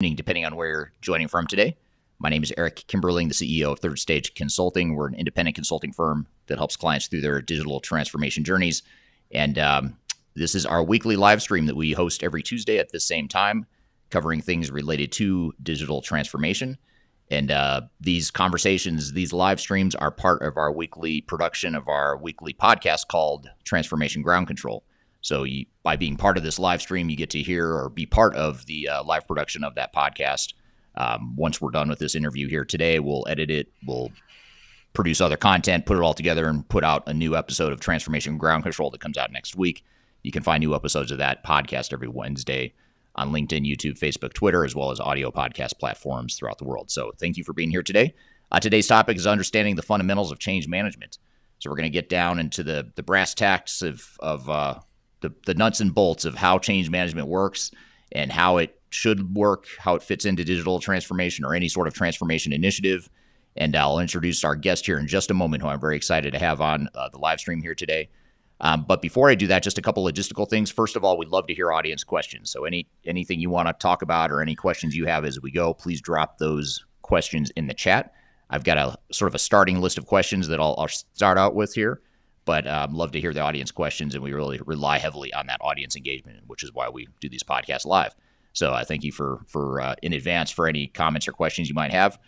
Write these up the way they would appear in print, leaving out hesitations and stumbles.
depending on where you're joining from today. My name is Eric Kimberling, the CEO of Third Stage Consulting. We're an independent consulting firm that helps clients through their digital transformation journeys. And this is our weekly live stream that we host every Tuesday at the same time, covering things related to digital transformation. And these conversations, these live streams are part of our weekly production of our weekly podcast called Transformation Ground Control. So by being part of this live stream, you get to hear or be part of the live production of that podcast. Once we're done with this interview here today, we'll edit it, we'll produce other content, put it all together, and put out a new episode of Transformation Ground Control that comes out next week. You can find new episodes of that podcast every Wednesday on LinkedIn, YouTube, Facebook, Twitter, as well as audio podcast platforms throughout the world. So thank you for being here today. Today's topic is understanding the fundamentals of change management. So we're going to get down into the brass tacks of the nuts and bolts of how change management works and how it should work, how it fits into digital transformation or any sort of transformation initiative. And I'll introduce our guest here in just a moment, who I'm very excited to have on the live stream here today. But before I do that, just a couple logistical things. First of all, we'd love to hear audience questions. So anything you want to talk about or any questions you have as we go, please drop those questions in the chat. I've got a sort of a starting list of questions that I'll start out with here. But I'd love to hear the audience questions, and we really rely heavily on that audience engagement, which is why we do these podcasts live. So I thank you for in advance for any comments or questions you might have.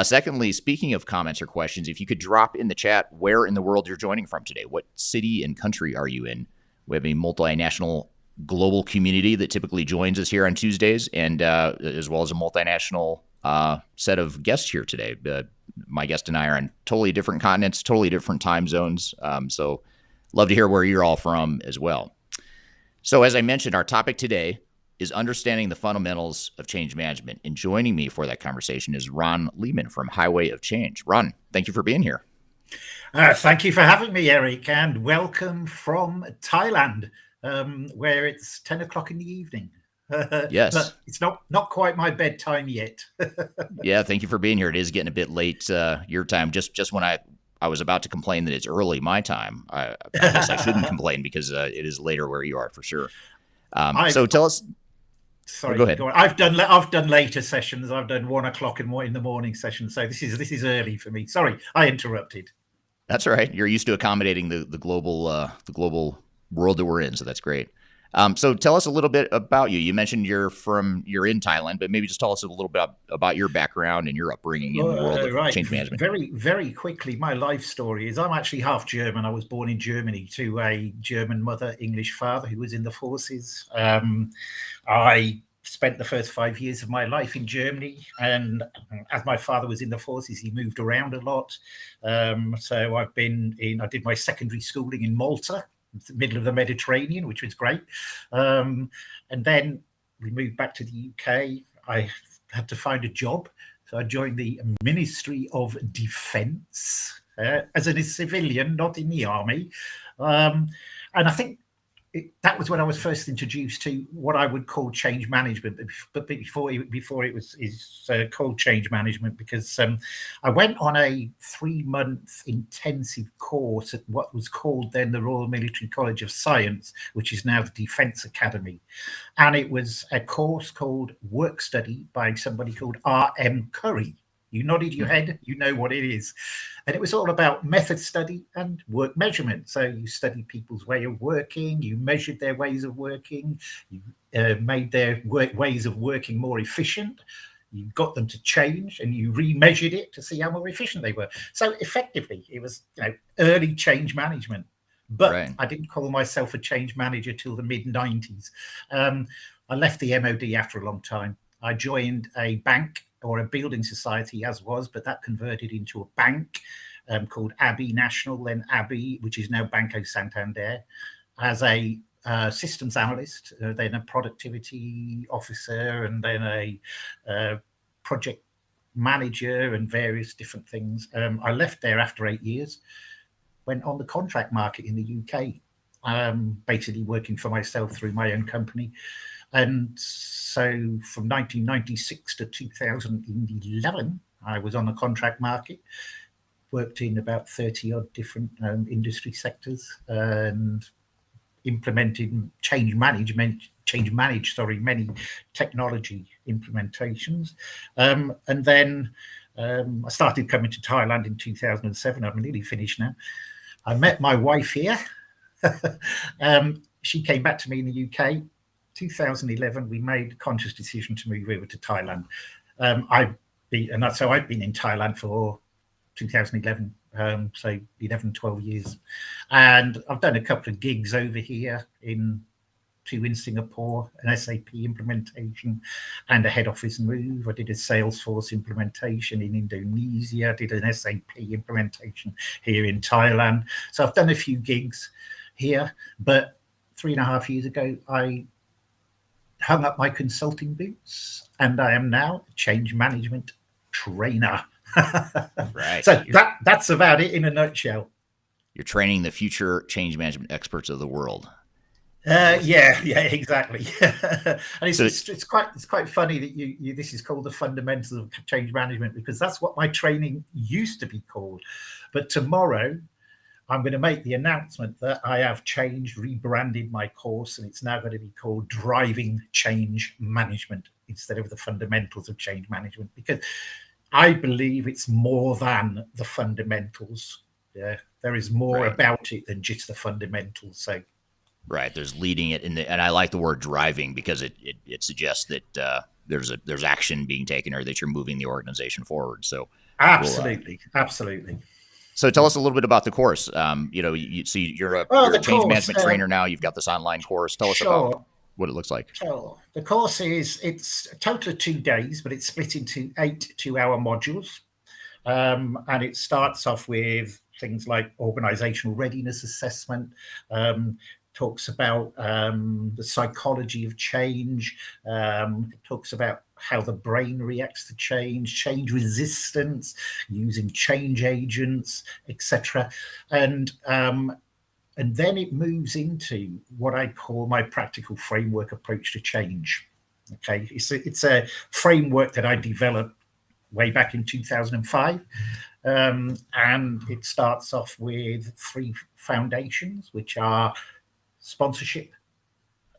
Secondly, speaking of comments or questions, if you could drop in the chat where in the world you're joining from today. What city and country are you in? We have a multinational global community that typically joins us here on Tuesdays, and as well as a multinational set of guests here today. My guest and I are on totally different continents, totally different time zones. So love to hear where you're all from as well. So as I mentioned, our topic today is understanding the fundamentals of change management. And joining me for that conversation is Ron Leeman from Highway of Change. Ron, thank you for being here. Thank you for having me, Eric, and welcome from Thailand, where it's 10 o'clock in the evening. Yes. But it's not quite my bedtime yet. Yeah, thank you for being here. It is getting a bit late your time. Just when I was about to complain that it's early my time, I guess I shouldn't complain because it is later where you are for sure. So tell us. Sorry, go ahead. Go on. I've done later sessions. I've done 1 o'clock in the morning session. So this is early for me. Sorry, I interrupted. That's all right. You're used to accommodating the global world that we're in, so that's great. So tell us a little bit about you. You mentioned you're in Thailand, but maybe just tell us a little bit about your background and your upbringing in the world of change management. Very, very quickly, my life story is I'm actually half German. I was born in Germany to a German mother, English father who was in the forces. I spent the first 5 years of my life in Germany, and as my father was in the forces, he moved around a lot. So I did my secondary schooling in Malta, middle of the Mediterranean, which was great. And then we moved back to the UK. I had to find a job. So I joined the Ministry of Defence as a civilian, not in the army. And I think that was when I was first introduced to what I would call change management, but before it was called change management, because I went on a 3-month intensive course at what was called then the Royal Military College of Science, which is now the Defence Academy. And it was a course called Work Study by somebody called R.M. Curry. You nodded your head, you know what it is. And it was all about method study and work measurement. So you studied people's way of working, you measured their ways of working, you made their ways of working more efficient, you got them to change, and you remeasured it to see how more efficient they were. So effectively, it was early change management. But right. I didn't call myself a change manager till the mid-90s. I left the MOD after a long time. I joined a bank, or a building society as was, but that converted into a bank called Abbey National, then Abbey, which is now Banco Santander, as a systems analyst, then a productivity officer, and then a project manager and various different things. I left there after 8 years, went on the contract market in the UK, basically working for myself through my own company. And so from 1996 to 2011, I was on the contract market, worked in about 30 odd different industry sectors, and implemented change management many technology implementations. And then I started coming to Thailand in 2007. I'm nearly finished now. I met my wife here. She came back to me in the UK. 2011, we made a conscious decision to move over to Thailand. I've been in Thailand for 2011, so 11, 12 years. And I've done a couple of gigs over here in Singapore, an SAP implementation and a head office move. I did a Salesforce implementation in Indonesia. I did an SAP implementation here in Thailand. So I've done a few gigs here, but 3.5 years ago, I hung up my consulting boots and I am now a change management trainer. Right. So that's about it in a nutshell. You're training the future change management experts of the world. Yeah, exactly. And it's quite funny that you this is called the fundamentals of change management, because that's what my training used to be called. But tomorrow I'm going to make the announcement that I have rebranded my course, and it's now going to be called Driving Change Management instead of the fundamentals of change management, because I believe it's more than the fundamentals. Yeah, there is more about it than just the fundamentals. So. Right. There's leading it and I like the word driving, because it suggests that there's action being taken, or that you're moving the organization forward. So absolutely. So tell us a little bit about the course. You're a change management trainer now. You've got this online course. Tell us about what it looks like. Sure. The course it's a total of 2 days, but it's split into 8 2-hour modules. And it starts off with things like organizational readiness assessment, talks about the psychology of change, talks about how the brain reacts to change resistance, using change agents, etc. And then it moves into what I call my practical framework approach to change. Okay, it's a framework that I developed way back in 2005. And it starts off with 3 foundations, which are sponsorship,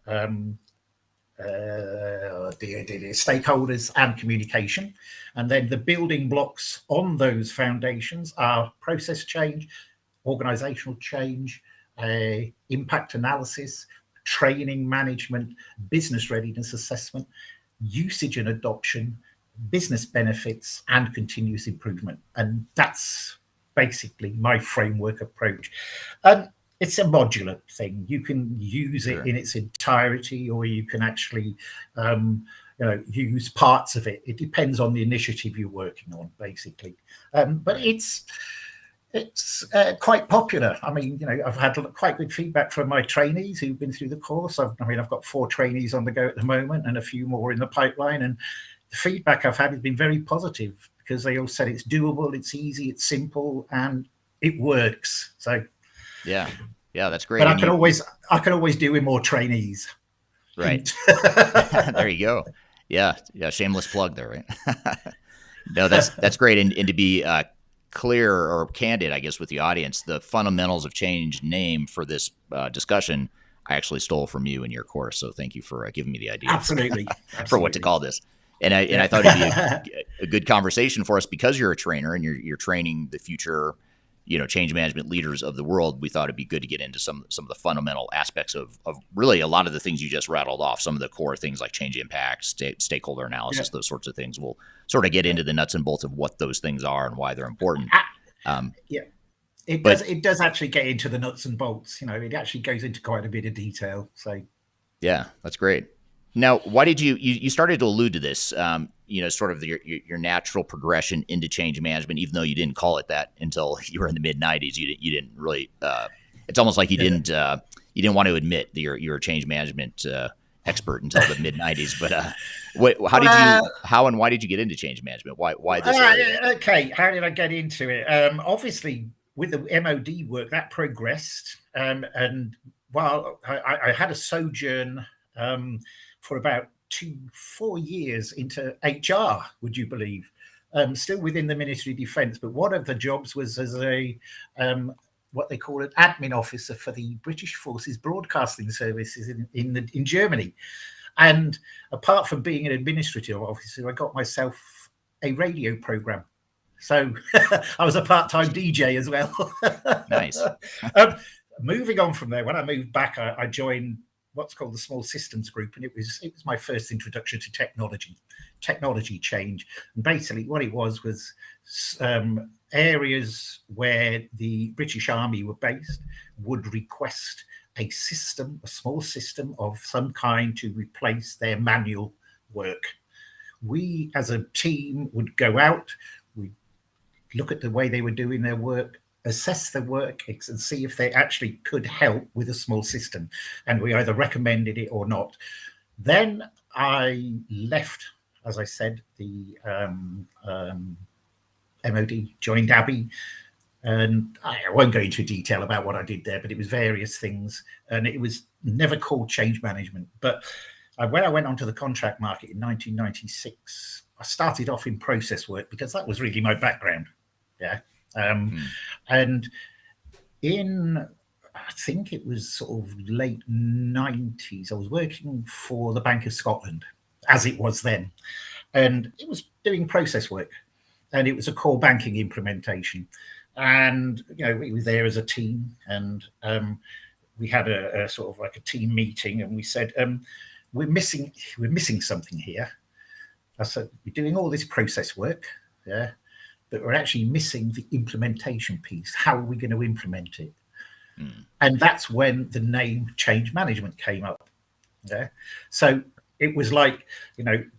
stakeholders, and communication. And then the building blocks on those foundations are process change, organizational change, impact analysis, training management, business readiness assessment, usage and adoption, business benefits, and continuous improvement. And that's basically my framework approach. It's a modular thing. You can use it in its entirety, or you can actually use parts of it. It depends on the initiative you're working on, basically. But it's quite popular. I mean, I've had quite good feedback from my trainees who've been through the course. I've got 4 trainees on the go at the moment and a few more in the pipeline. And the feedback I've had has been very positive, because they all said it's doable, it's easy, it's simple, and it works. So yeah, that's great. But I can always do with more trainees. Right. There you go. Yeah. Shameless plug there, right? No, that's great. And to be clear or candid, I guess, with the audience, the fundamentals of change name for this discussion, I actually stole from you in your course. So thank you for giving me the idea. Absolutely. For what to call this. And I thought it'd be a good conversation for us, because you're a trainer and you're training the future, change management leaders of the world. We thought it'd be good to get into some of the fundamental aspects of really a lot of the things you just rattled off. Some of the core things like change impact, stakeholder analysis, those sorts of things. We'll sort of get into the nuts and bolts of what those things are and why they're important. It does actually get into the nuts and bolts. It actually goes into quite a bit of detail. So yeah, that's great. Now, why did you started to allude to this, sort of your natural progression into change management, even though you didn't call it that until you were in the mid-90s. You didn't really, it's almost like you didn't want to admit that you're a change management expert until the mid-90s. But how and why did you get into change management? Why this area? Okay, how did I get into it? Obviously, with the MOD work, that progressed. And while I had a sojourn for about 4 years into HR, would you believe? Still within the Ministry of Defence, but one of the jobs was as a what they call an admin officer for the British Forces Broadcasting Services in Germany. And apart from being an administrative officer, I got myself a radio program. So I was a part-time DJ as well. Nice. Moving on from there, when I moved back, I joined what's called the Small Systems Group, and it was my first introduction to technology change. And basically what it was areas where the British Army were based would request a small system of some kind to replace their manual work. We as a team would go out, we'd look at the way they were doing their work, assess the work and see if they actually could help with a small system. And we either recommended it or not. Then I left, as I said, the MOD, joined Abbey. And I won't go into detail about what I did there, but it was various things. And it was never called change management. But when I went onto the contract market in 1996, I started off in process work because that was really my background. Yeah. And in, I think it was sort of late 90s, I was working for the Bank of Scotland, as it was then. And it was doing process work. And it was a core banking implementation. And, we were there as a team. And we had a sort of like a team meeting. And we said, we're missing something here. I said, we're doing all this process work. Yeah. But we're actually missing the implementation piece. How are we going to implement it? And that's when the name change management came up. Yeah. So it was like,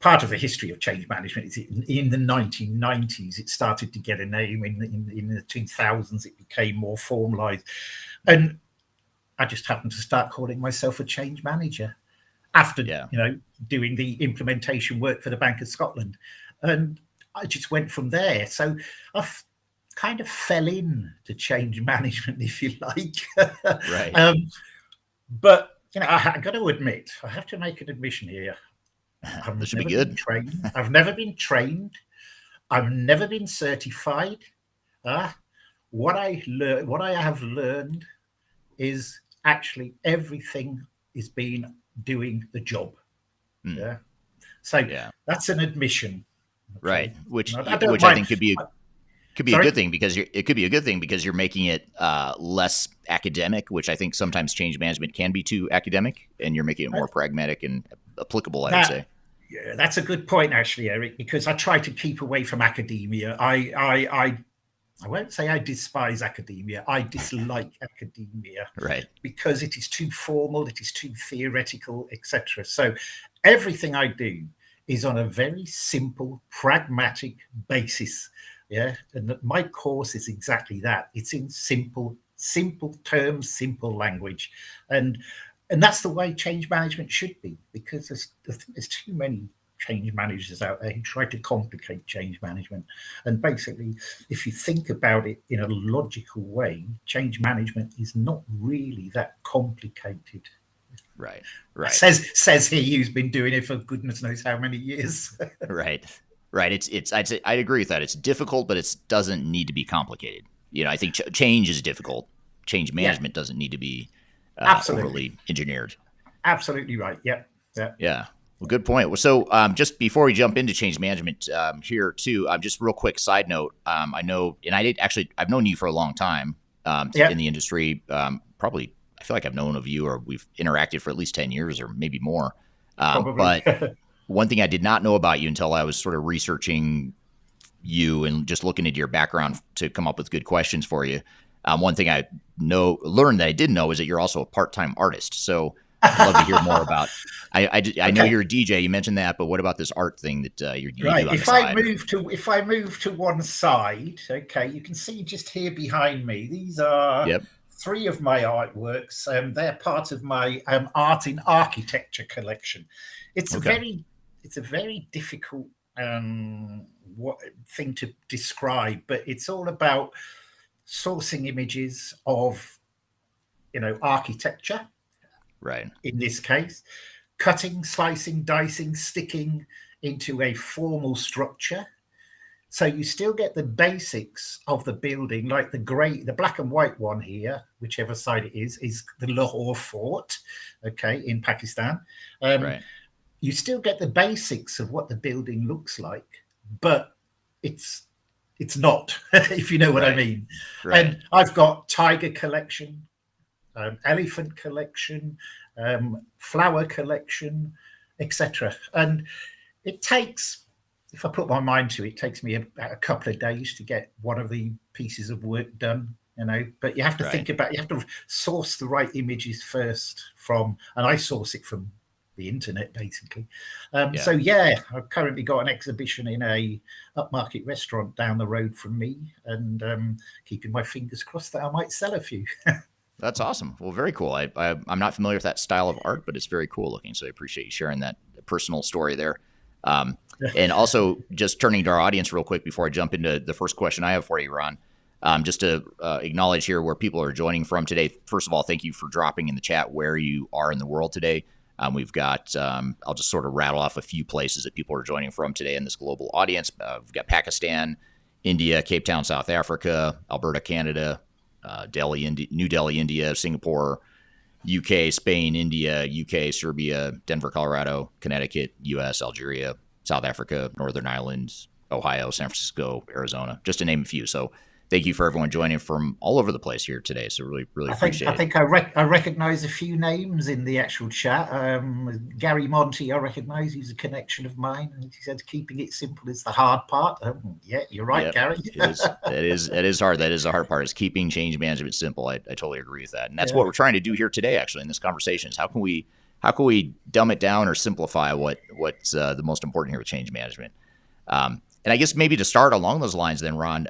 part of the history of change management is in the 1990s, it started to get a name. In the 2000s, it became more formalized. And I just happened to start calling myself a change manager after, doing the implementation work for the Bank of Scotland. And I just went from there. So I kind of fell in to change management, if you like. Right. But I got to admit, I have to make an admission here. This should be good. I've never been trained. I've never been certified. What I have learned is actually everything is been doing the job. Yeah. So that's an admission. Okay. Right, which I think could be a good thing because you're making it less academic, which I think sometimes change management can be too academic, and you're making it more pragmatic and applicable. I would say. Yeah, that's a good point, actually, Eric. Because I try to keep away from academia. I won't say I despise academia. I dislike academia, right? Because it is too formal, it is too theoretical, etc. So everything I do is on a very simple, pragmatic basis. Yeah. And my course is exactly that. It's in simple terms, simple language. And that's the way change management should be, because there's too many change managers out there who try to complicate change management. And basically, if you think about it in a logical way, change management is not really that complicated. Right. Says he who's been doing it for goodness knows how many years. Right. I'd agree with that. It's difficult, but it doesn't need to be complicated. I think change is difficult. Change management doesn't need to be overly engineered. Absolutely right. Yep. Yeah. Well, good point. So just before we jump into change management here too, just real quick side note. I know, and I've known you for a long time in the industry. Probably, I feel like I've known of you, or we've interacted for at least 10 years or maybe more. But one thing I did not know about you until I was sort of researching you and just looking into your background to come up with good questions for you. One thing I learned that I didn't know is that you're also a part-time artist. So I'd love to hear more about. I know you're a DJ. You mentioned that, but what about this art thing that you do on the side? If I move to one side, okay, you can see just here behind me. These are three of my artworks. They're part of my art in architecture collection. It's a very difficult thing to describe, but it's all about sourcing images of architecture. Right. In this case, cutting, slicing, dicing, sticking into a formal structure, So you still get the basics of the building, like the black and white one here, whichever side it is the Lahore Fort, okay, in Pakistan. Right. You still get the basics of what the building looks like, but it's not, if you know what I Right. mean. Right. And I've got tiger collection, elephant collection, flower collection, etc. And it takes, if I put my mind to it, takes me a couple of days to get one of the pieces of work done, you know. But you have to think about, you have to source the right images first and I source it from the internet, basically. So yeah, I've currently got an exhibition in a upmarket restaurant down the road from me, and keeping my fingers crossed that I might sell a few. That's awesome. Well, very cool. I'm not familiar with that style of art, but it's very cool looking. So I appreciate you sharing that personal story there. And also, just turning to our audience real quick before I jump into the first question I have for you, Ron, just to acknowledge here where people are joining from today. First of all, thank you for dropping in the chat where you are in the world today. We've got, I'll just sort of rattle off a few places that people are joining from today in this global audience. We've got Pakistan, India, Cape Town, South Africa, Alberta, Canada, New Delhi, India, Singapore, UK, Spain, India, UK, Serbia, Denver, Colorado, Connecticut, US, Algeria, South Africa, Northern Ireland, Ohio, San Francisco, Arizona, just to name a few. So thank you for everyone joining from all over the place here today. So really appreciate it. I think I recognize a few names in the actual chat. Gary Monty, I recognize. He's a connection of mine. And he said, keeping it simple is the hard part. Yeah, you're right, Gary. It is hard. That is the hard part, is keeping change management simple. I totally agree with that. And that's what we're trying to do here today, actually, in this conversation, is how can we dumb it down or simplify what's the most important here with change management? And I guess maybe to start along those lines then, Ron,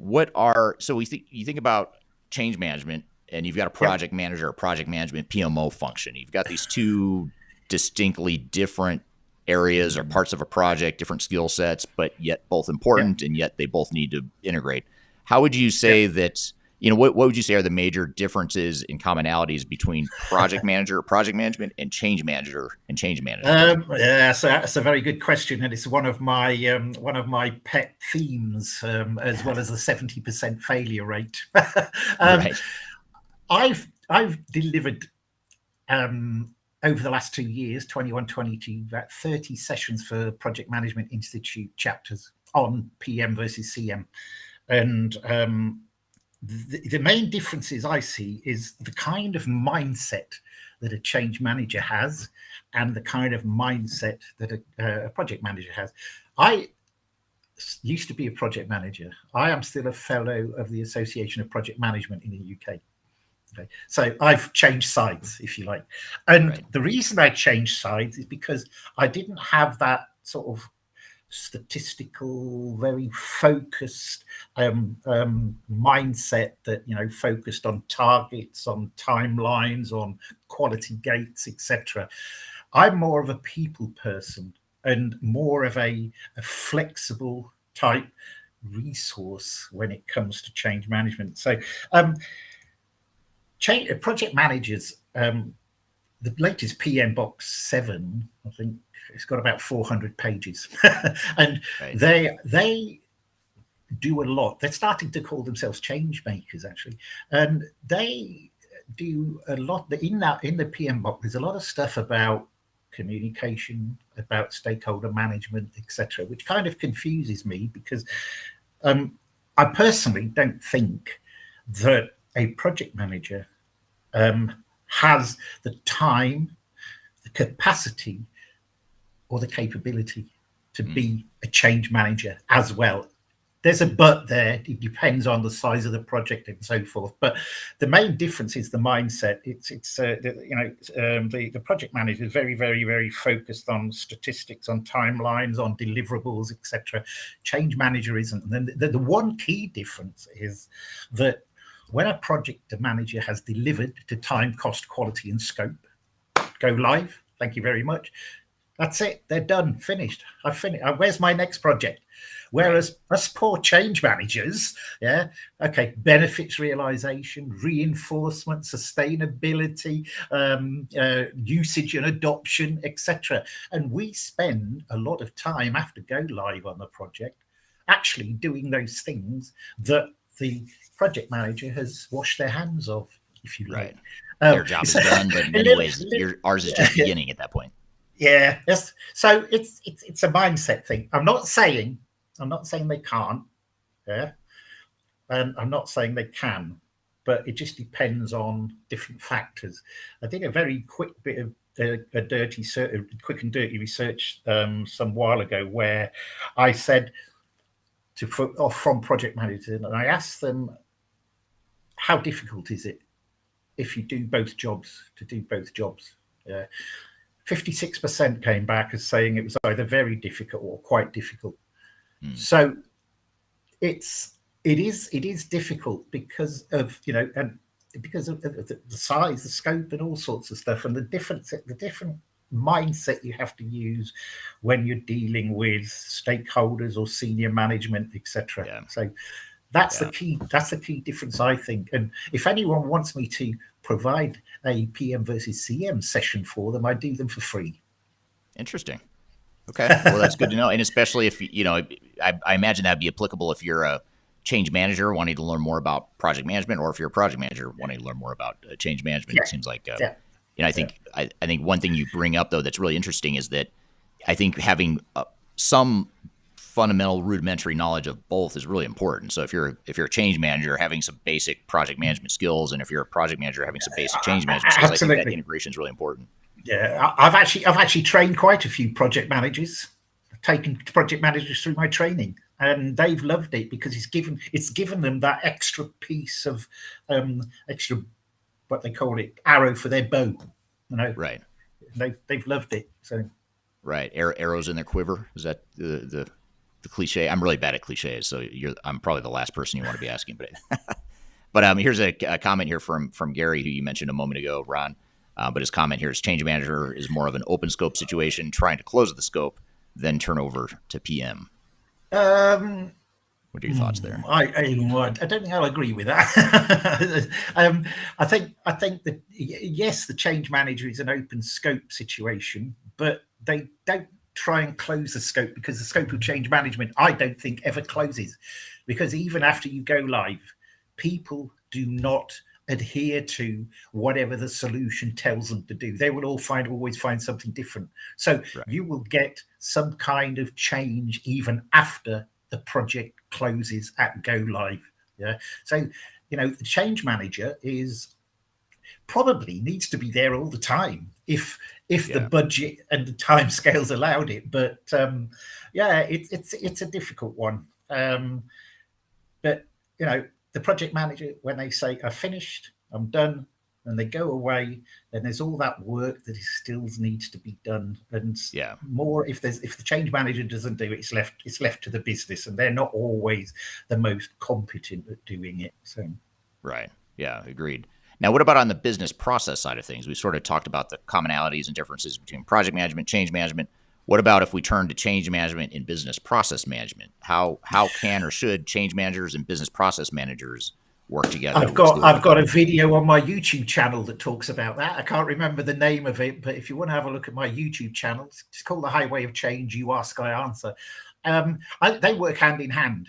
you think about change management, and you've got a project manager, a project management PMO function. You've got these two distinctly different areas or parts of a project, different skill sets, but yet both important, and yet they both need to integrate. How would you say that, what would you say are the major differences and commonalities between project manager, project management, and change manager and change management? So that's a very good question, and it's one of my pet themes, as well as the 70% failure rate. Right. I've delivered over the last 2 years, 21, 22, about 30 sessions for Project Management Institute chapters on PM versus CM, and the main differences I see is the kind of mindset that a change manager has and the kind of mindset that a project manager has. I used to be a project manager. I am still a fellow of the Association of Project Management in the UK. Okay. So I've changed sides, if you like. And the reason I changed sides is because I didn't have that sort of statistical, very focused mindset that focused on targets, on timelines, on quality gates, etc. I'm more of a people person and more of a flexible type resource when it comes to change management. So project managers, the latest PM Box 7, I think it's got about 400 pages. And they do a lot. They're starting to call themselves change makers, actually. And they do a lot. In the PM Box, there's a lot of stuff about communication, about stakeholder management, etc., which kind of confuses me, because I personally don't think that a project manager has the time, the capacity, or the capability to be a change manager as well. There's a but there. It depends on the size of the project and so forth. But the main difference is the mindset. The project manager is very, very, very focused on statistics, on timelines, on deliverables, etc. Change manager isn't. And then the one key difference is that when a project manager has delivered to time, cost, quality, and scope, go live. Thank you very much. That's it. They're done. Finished. I've finished. Where's my next project? Whereas us poor change managers, benefits realization, reinforcement, sustainability, usage and adoption, etc. And we spend a lot of time after go live on the project actually doing those things that the project manager has washed their hands of, if you like. Their job is done, but in many ways, ours is just beginning at that point. Yeah, yes. So it's a mindset thing. I'm not saying they can't. Yeah, and I'm not saying they can, but it just depends on different factors. I did a very quick bit of quick and dirty research some while ago, where I said from project managers, and I asked them, how difficult is it if you do both jobs, to do both jobs? 56% came back as saying it was either very difficult or quite difficult. So it is difficult because of, and because of the size, the scope, and all sorts of stuff, and the different mindset you have to use when you're dealing with stakeholders or senior management, etc. Yeah. So that's the key. That's the key difference, I think. And if anyone wants me to provide a PM versus CM session for them, I do them for free. Interesting. Okay. Well, that's good to know. And especially if, I imagine that'd be applicable if you're a change manager wanting to learn more about project management, or if you're a project manager wanting to learn more about change management. It seems like, I think one thing you bring up, though, that's really interesting is that I think having some fundamental rudimentary knowledge of both is really important. So if you're a change manager, having some basic project management skills, and if you're a project manager, having some basic change management skills, absolutely. I think that integration is really important. Yeah, I've actually trained quite a few project managers. I've taken project managers through my training, and they've loved it because it's given them that extra piece of extra, what they call it, arrow for their bow. Right. They've loved it. So right, arrows in their quiver. Is that the cliche? I'm really bad at cliches, so I'm probably the last person you want to be asking. But here's a comment here from Gary, who you mentioned a moment ago, Ron. But his comment here is, change manager is more of an open scope situation, trying to close the scope, then turn over to PM. What are your thoughts there? I don't think I'll agree with that. I think that, yes, the change manager is an open scope situation, but they don't try and close the scope, because the scope of change management, I don't think, ever closes, because even after you go live, people do not adhere to whatever the solution tells them to do. They will always find something different. So you will get some kind of change even after the project closes at go live. Yeah. So, the change manager probably needs to be there all the time if the budget and the time scales allowed it. But it's a difficult one. But the project manager, when they say, "I've finished, I'm done," and they go away, then there's all that work that still needs to be done. And more, if the change manager doesn't do it, it's left to the business, and they're not always the most competent at doing it. So, right, yeah, agreed. Now, what about on the business process side of things? We sort of talked about the commonalities and differences between project management, change management. What about if we turn to change management in business process management? How can or should change managers and business process managers work together? I've got a video on my YouTube channel that talks about that. I can't remember the name of it, but if you want to have a look at my YouTube channel, it's called The Highway of Change. You ask, I answer. They work hand in hand.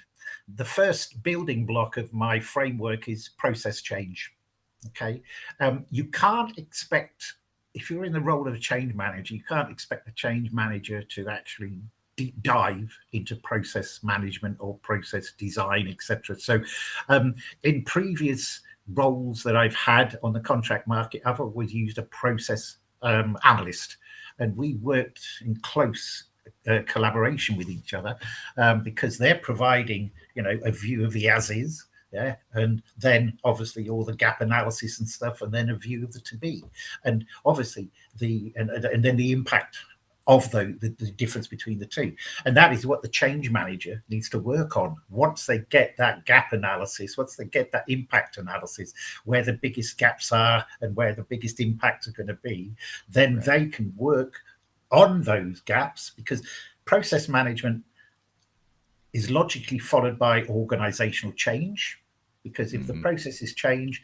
The first building block of my framework is process change. Okay, you can't expect, if you're in the role of a change manager, you can't expect the change manager to actually deep dive into process management or process design, etc. So in previous roles that I've had on the contract market, I've always used a process analyst, and we worked in close collaboration with each other because they're providing, a view of the as is. Yeah, and then obviously all the gap analysis and stuff, and then a view of the to be, and obviously and then the impact of the difference between the two. And that is what the change manager needs to work on. Once they get that gap analysis, once they get that impact analysis, where the biggest gaps are and where the biggest impacts are going to be, then they can work on those gaps, because process management is logically followed by organizational change. Because if the processes change,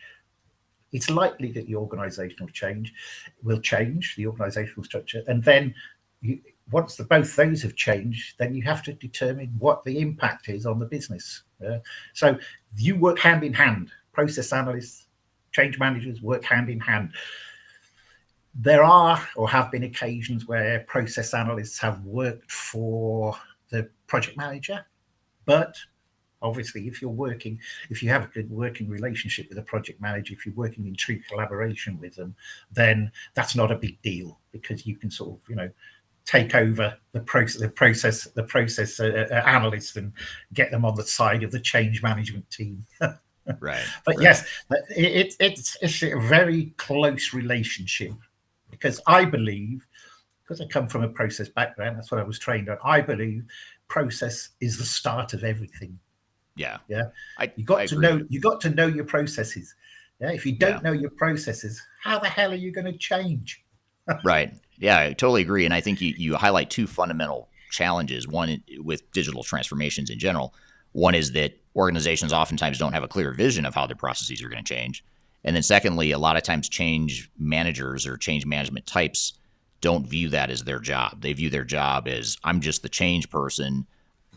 it's likely that the organizational change will change the organizational structure. And then once both those have changed, then you have to determine what the impact is on the business. So you work hand in hand. Process analysts, change managers work hand in hand. There are or have been occasions where process analysts have worked for the project manager, but obviously if you have a good working relationship with a project manager, if you're working in true collaboration with them, then that's not a big deal, because you can sort of take over the process analyst and get them on the side of the change management team. Right. But right. yes, it's a very close relationship, because I believe, because I come from a process background, that's what I was trained on. I believe process is the start of everything. Yeah. You got to know your processes. Yeah. If you don't know your processes, how the hell are you going to change? Right. Yeah, I totally agree. And I think you highlight two fundamental challenges. One, with digital transformations in general. One is that organizations oftentimes don't have a clear vision of how their processes are going to change. And then secondly, a lot of times change managers or change management types don't view that as their job. They view their job as, I'm just the change person.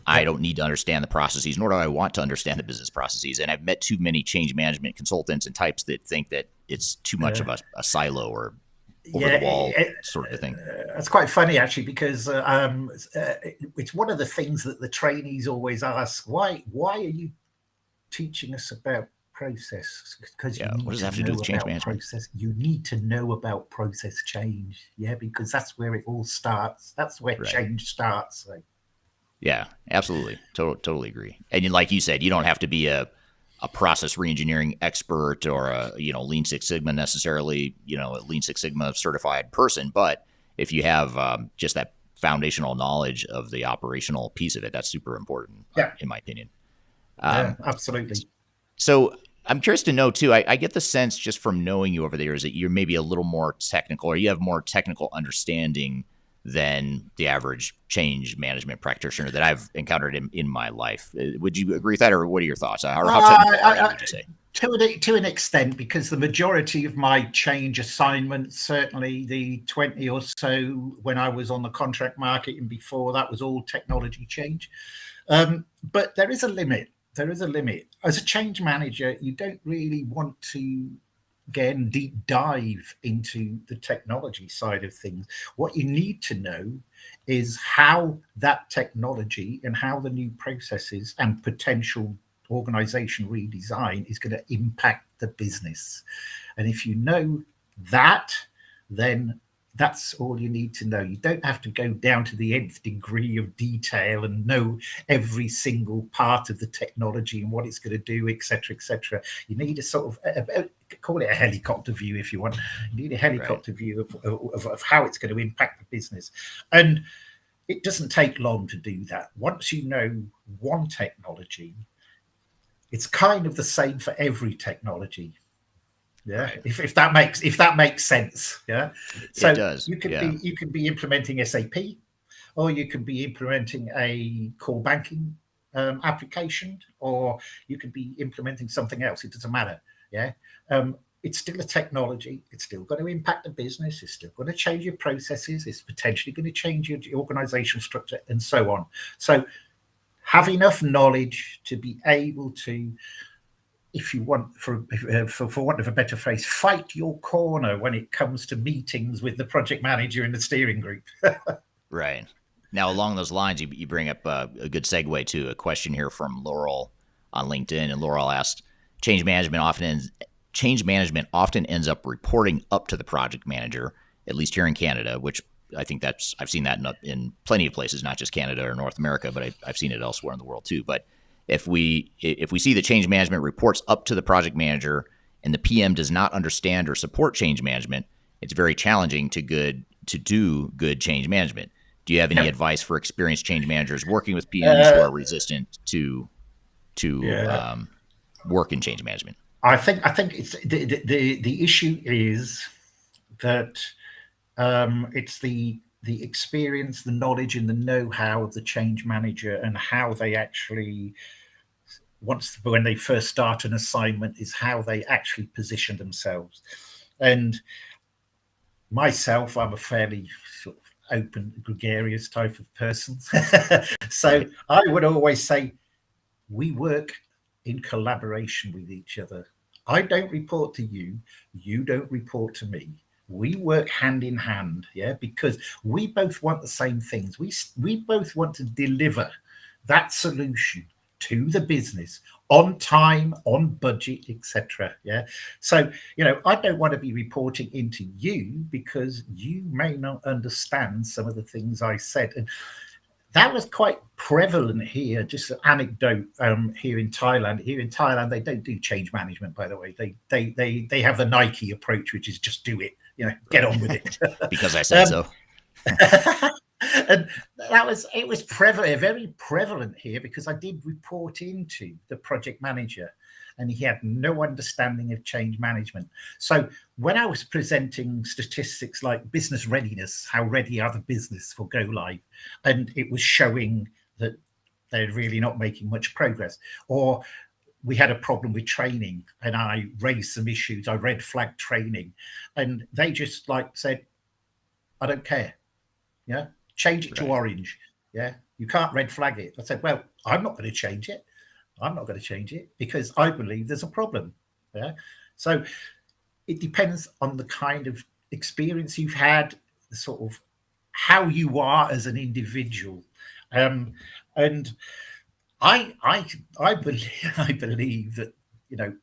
I don't need to understand the processes, nor do I want to understand the business processes. And I've met too many change management consultants and types that think that it's too much of a silo or over the wall sort of thing. It's quite funny, actually, because it's one of the things that the trainees always ask: why are you teaching us about process? Because you need what does that have to know do with change about management? process. You need to know about process change, because that's where it all starts. That's where change starts. Like. Yeah, absolutely, totally agree. And like you said, you don't have to be a process reengineering expert or a Lean Six Sigma necessarily, a Lean Six Sigma certified person. But if you have just that foundational knowledge of the operational piece of it, that's super important, in my opinion. Absolutely. So I'm curious to know too. I get the sense just from knowing you over the years that you're maybe a little more technical, or you have more technical understanding than the average change management practitioner that I've encountered in my life. Would you agree with that, or what are your thoughts? How technical are you, would you say? To an extent, because the majority of my change assignments, certainly the 20 or so when I was on the contract market and before, that was all technology change. But there is a limit. There is a limit. As a change manager, you don't really want to, again, deep dive into the technology side of things. What you need to know is how that technology and how the new processes and potential organization redesign is going to impact the business. And if you know that, then that's all you need to know. You don't have to go down to the nth degree of detail and know every single part of the technology and what it's going to do, etc., etc. You need a sort of, call it a helicopter view if you want. You need a helicopter view of how it's going to impact the business. And it doesn't take long to do that. Once you know one technology, it's kind of the same for every technology. Yeah, right. If that makes sense. Yeah, so it does. You can be implementing SAP, or you can be implementing a core banking application, or you could be implementing something else. It doesn't matter. Yeah, it's still a technology. It's still going to impact the business. It's still going to change your processes. It's potentially going to change your organizational structure, and so on. So have enough knowledge to be able to, if you want, for want of a better phrase, fight your corner when it comes to meetings with the project manager and the steering group. Right. Now, along those lines, you bring up a good segue to a question here from Laurel on LinkedIn. And Laurel asked, change management often ends up reporting up to the project manager, at least here in Canada, which I think I've seen that in plenty of places, not just Canada or North America, but I've seen it elsewhere in the world too. But if we see the change management reports up to the project manager and the PM does not understand or support change management, it's very challenging to do good change management. Do you have any advice for experienced change managers working with PMs who are resistant to work in change management? I think it's the issue is that it's the experience, the knowledge, and the know-how of the change manager, and how they actually, when they first start an assignment, is how they actually position themselves. And myself, I'm a fairly sort of open, gregarious type of person. So I would always say we work in collaboration with each other. I don't report to you. You don't report to me. We work hand in hand, yeah, because we both want the same things. We both want to deliver that solution to the business on time, on budget, etc. Yeah. So, I don't want to be reporting into you because you may not understand some of the things I said. And that was quite prevalent here. Just an anecdote here in Thailand. Here in Thailand, they don't do change management, by the way. They have the Nike approach, which is just do it. Get on with it. Because I said so. And it was very prevalent here because I did report into the project manager and he had no understanding of change management. So when I was presenting statistics like business readiness, how ready are the business for go live, and it was showing that they're really not making much progress, or we had a problem with training and I raised some issues, I red flagged training, and they just said, I don't care. Yeah. Change it to orange. Yeah. You can't red flag it. I said, well, I'm not going to change it. I'm not going to change it because I believe there's a problem. Yeah. So it depends on the kind of experience you've had, the sort of how you are as an individual. And I believe that,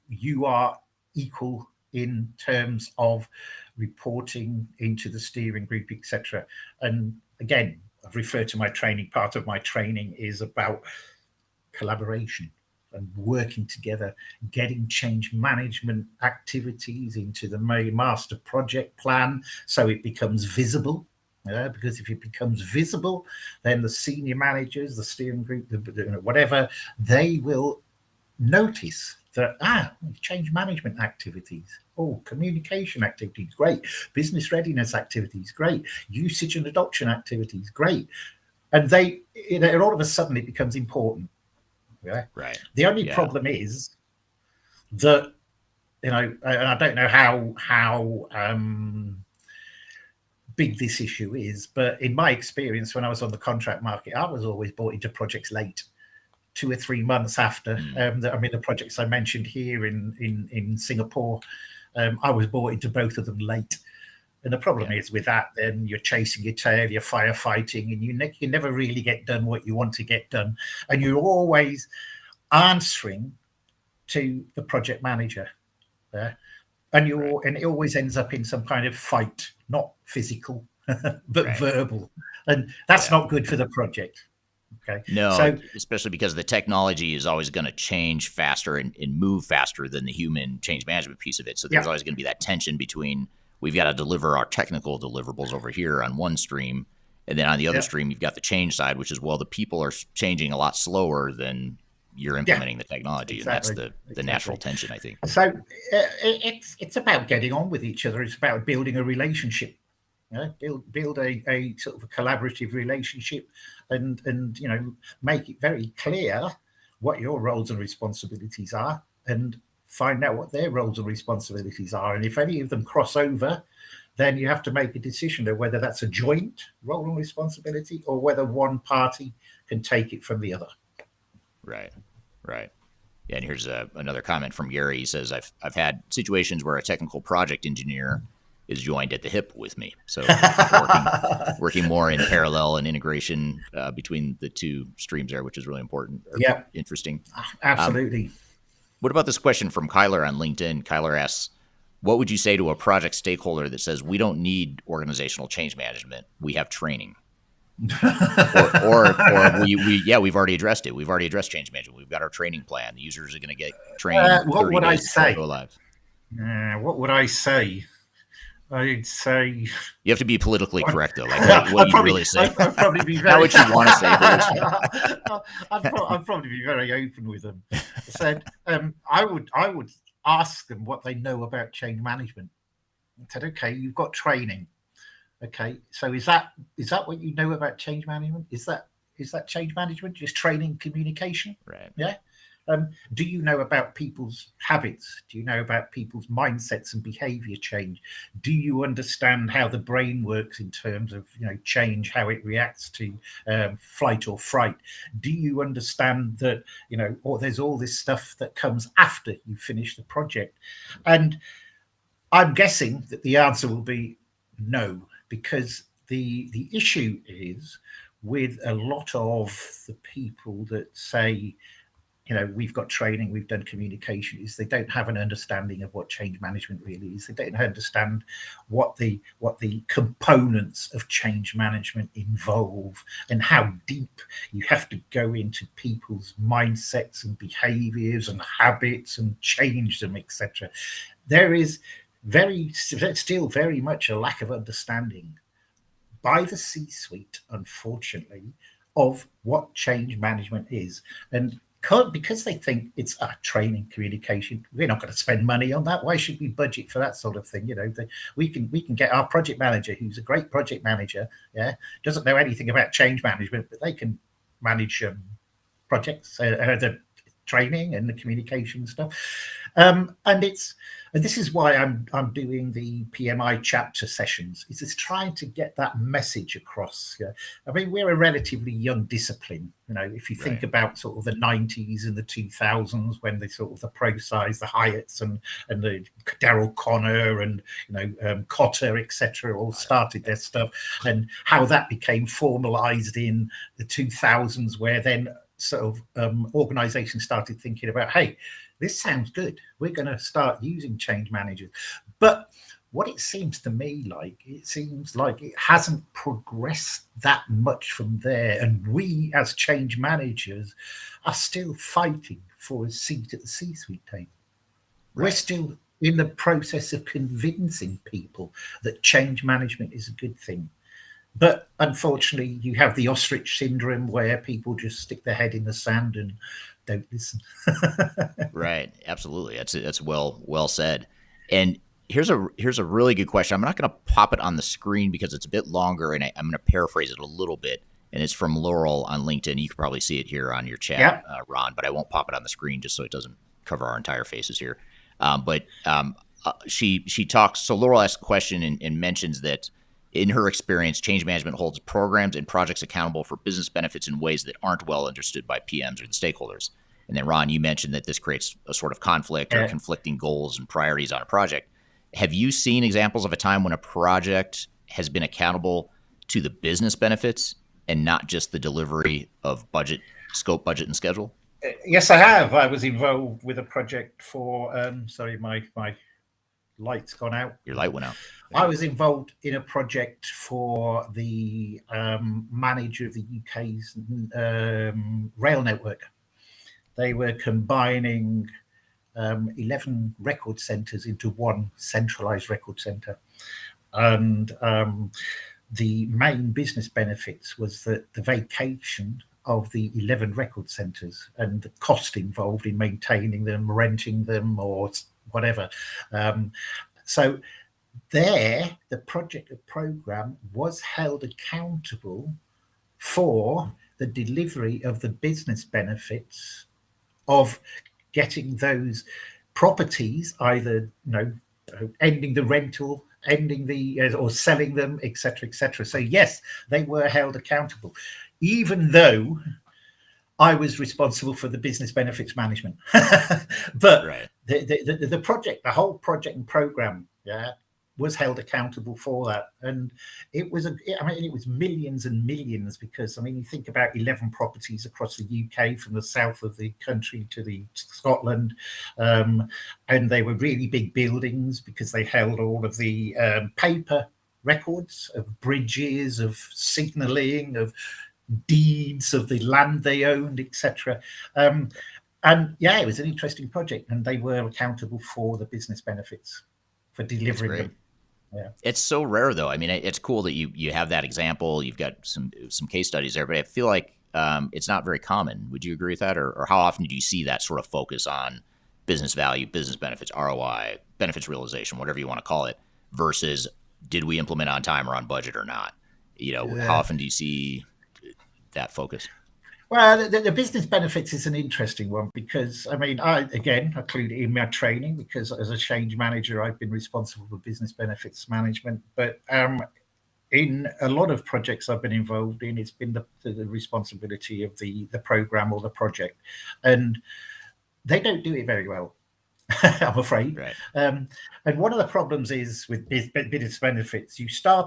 you are equal in terms of reporting into the steering group, etc. And again, I've referred to my training. Part of my training is about collaboration and working together, getting change management activities into the master project plan so it becomes visible. Because if it becomes visible, then the senior managers, the steering group, whatever, they will notice that change management activities, communication activities, great, business readiness activities, great, usage and adoption activities, great, and they, all of a sudden it becomes important. Yeah, right. The only problem is that and I don't know how big this issue is, but in my experience, when I was on the contract market, I was always brought into projects late. 2 or 3 months after. The projects I mentioned here in Singapore, I was brought into both of them late. And the problem is with that, then you're chasing your tail, you're firefighting, and you never really get done what you want to get done. And you're always answering to the project manager. And it always ends up in some kind of fight, not physical, but verbal. And that's not good for the project. Okay. No, especially because the technology is always going to change faster and move faster than the human change management piece of it. So there's always going to be that tension between we've got to deliver our technical deliverables over here on one stream, and then on the other stream, you've got the change side, which is, well, the people are changing a lot slower than you're implementing the technology. Exactly. And that's the natural tension, I think. So it's about getting on with each other. It's about building a relationship. Build a sort of a collaborative relationship and make it very clear what your roles and responsibilities are, and find out what their roles and responsibilities are. And if any of them cross over, then you have to make a decision of whether that's a joint role and responsibility or whether one party can take it from the other. Right. Yeah, and here's another comment from Gary. He says, I've had situations where a technical project engineer is joined at the hip with me. So working more in parallel and integration between the two streams there, which is really important. Interesting. Absolutely. What about this question from Kyler on LinkedIn? Kyler asks, what would you say to a project stakeholder that says, we don't need organizational change management, we have training? or we've already addressed it. We've already addressed change management. We've got our training plan. The users are going to get trained. What would I say? Go live. What would I say? I'd say you have to be politically correct, though. Like what you really say. I'd probably be very. Not what you want to say. I'd probably be very open with them. I said I would ask them what they know about change management. I said, okay, you've got training. Okay, so is that what you know about change management? Is that change management just training communication? Right. Yeah. Do you know about people's habits? Do you know about people's mindsets and behavior change? Do you understand how the brain works in terms of change, how it reacts to flight or fright? Do you understand that or there's all this stuff that comes after you finish the project? And I'm guessing that the answer will be no, because the issue is with a lot of the people that say, we've got training, we've done communication, is they don't have an understanding of what change management really is. They don't understand what the components of change management involve and how deep you have to go into people's mindsets and behaviors and habits and change them, etc. There is still very much a lack of understanding by the C-suite, unfortunately, of what change management is. And because they think it's training communication, we're not going to spend money on that. Why should we budget for that sort of thing? We can get our project manager, who's a great project manager, doesn't know anything about change management, but they can manage projects, the training and the communication stuff. And this is why I'm doing the PMI chapter sessions. Is it's trying to get that message across. I mean, we're a relatively young discipline. If you think about sort of the 90s and the 2000s, when the sort of the ProSize, the Hyatts and the Daryl Connor and Cotter, etc., all started their stuff, and how that became formalized in the 2000s, where then sort of organizations started thinking about, hey, this sounds good, we're going to start using change managers. But what it seems to me like, it hasn't progressed that much from there. And we as change managers are still fighting for a seat at the C-suite table. Right. We're still in the process of convincing people that change management is a good thing. But unfortunately, you have the ostrich syndrome, where people just stick their head in the sand and don't listen. Right. Absolutely. That's well said. And here's a really good question. I'm not going to pop it on the screen because it's a bit longer, and I'm going to paraphrase it a little bit. And it's from Laurel on LinkedIn. You can probably see it here on your chat, Ron, but I won't pop it on the screen just so it doesn't cover our entire faces here. She talks. So Laurel asks a question and mentions that, in her experience, change management holds programs and projects accountable for business benefits in ways that aren't well understood by PMs or the stakeholders. And then, Ron, you mentioned that this creates a sort of conflict or conflicting goals and priorities on a project. Have you seen examples of a time when a project has been accountable to the business benefits and not just the delivery of scope, budget, and schedule? Yes, I have. I was involved with a project for, sorry, my light's gone out. Your light went out. I was involved in a project for the manager of the UK's rail network. They were combining 11 record centres into one centralised record centre. And the main business benefits was that the vacation of the 11 record centres and the cost involved in maintaining them, renting them, or whatever. So there, the program was held accountable for the delivery of the business benefits of getting those properties, either ending the rental, ending the or selling them, etc., etc. So yes, they were held accountable, even though I was responsible for the business benefits management. But right. the project, the whole project and program, was held accountable for that. And it was millions and millions, because you think about 11 properties across the UK, from the south of the country to the Scotland, and they were really big buildings because they held all of the paper records of bridges, of signalling, of deeds of the land they owned, etc. And it was an interesting project, and they were accountable for the business benefits for delivering them. Yeah. It's so rare, though. I mean, it's cool that you have that example. You've got some case studies there, but I feel like it's not very common. Would you agree with that? Or how often do you see that sort of focus on business value, business benefits, ROI, benefits realization, whatever you want to call it, versus did we implement on time or on budget or not? How often do you see that focus? Well, the business benefits is an interesting one because, I mean, I include it in my training because as a change manager, I've been responsible for business benefits management. But in a lot of projects I've been involved in, it's been the responsibility of the program or the project. And they don't do it very well, I'm afraid. Right. And one of the problems is with business benefits,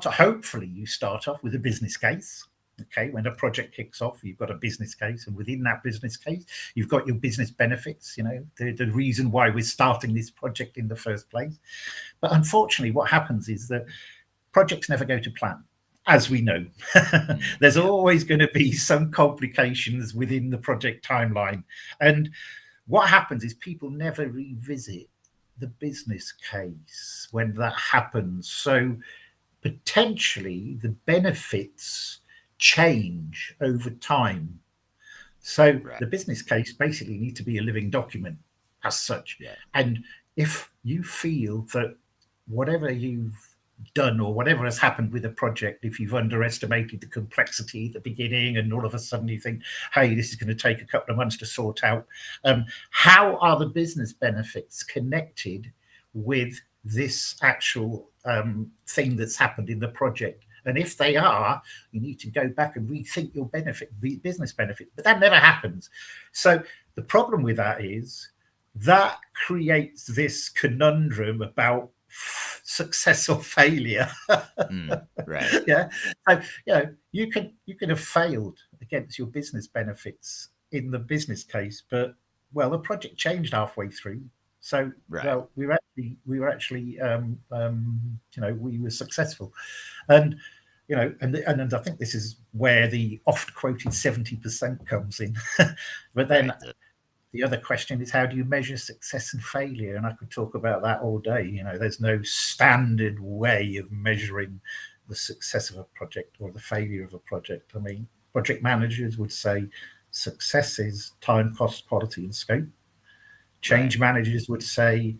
hopefully you start off with a business case. Okay, when a project kicks off, you've got a business case, and within that business case, you've got your business benefits, the reason why we're starting this project in the first place. But unfortunately, what happens is that projects never go to plan, as we know. There's always going to be some complications within the project timeline. And what happens is people never revisit the business case when that happens. So potentially the benefits change over time. So the business case basically needs to be a living document as such. And if you feel that whatever you've done or whatever has happened with a project, if you've underestimated the complexity at the beginning and all of a sudden you think, hey, this is going to take a couple of months to sort out, how are the business benefits connected with this actual thing that's happened in the project? And if they are, you need to go back and rethink your business benefit. But that never happens. So the problem with that is that creates this conundrum about success or failure. Right. Yeah. So, you can have failed against your business benefits in the business case, but the project changed halfway through. So we were actually we were successful, and and I think this is where the oft quoted 70% comes in. But then the other question is, how do you measure success and failure? And I could talk about that all day. There's no standard way of measuring the success of a project or the failure of a project. I mean, project managers would say success is time, cost, quality, and scope. Change managers would say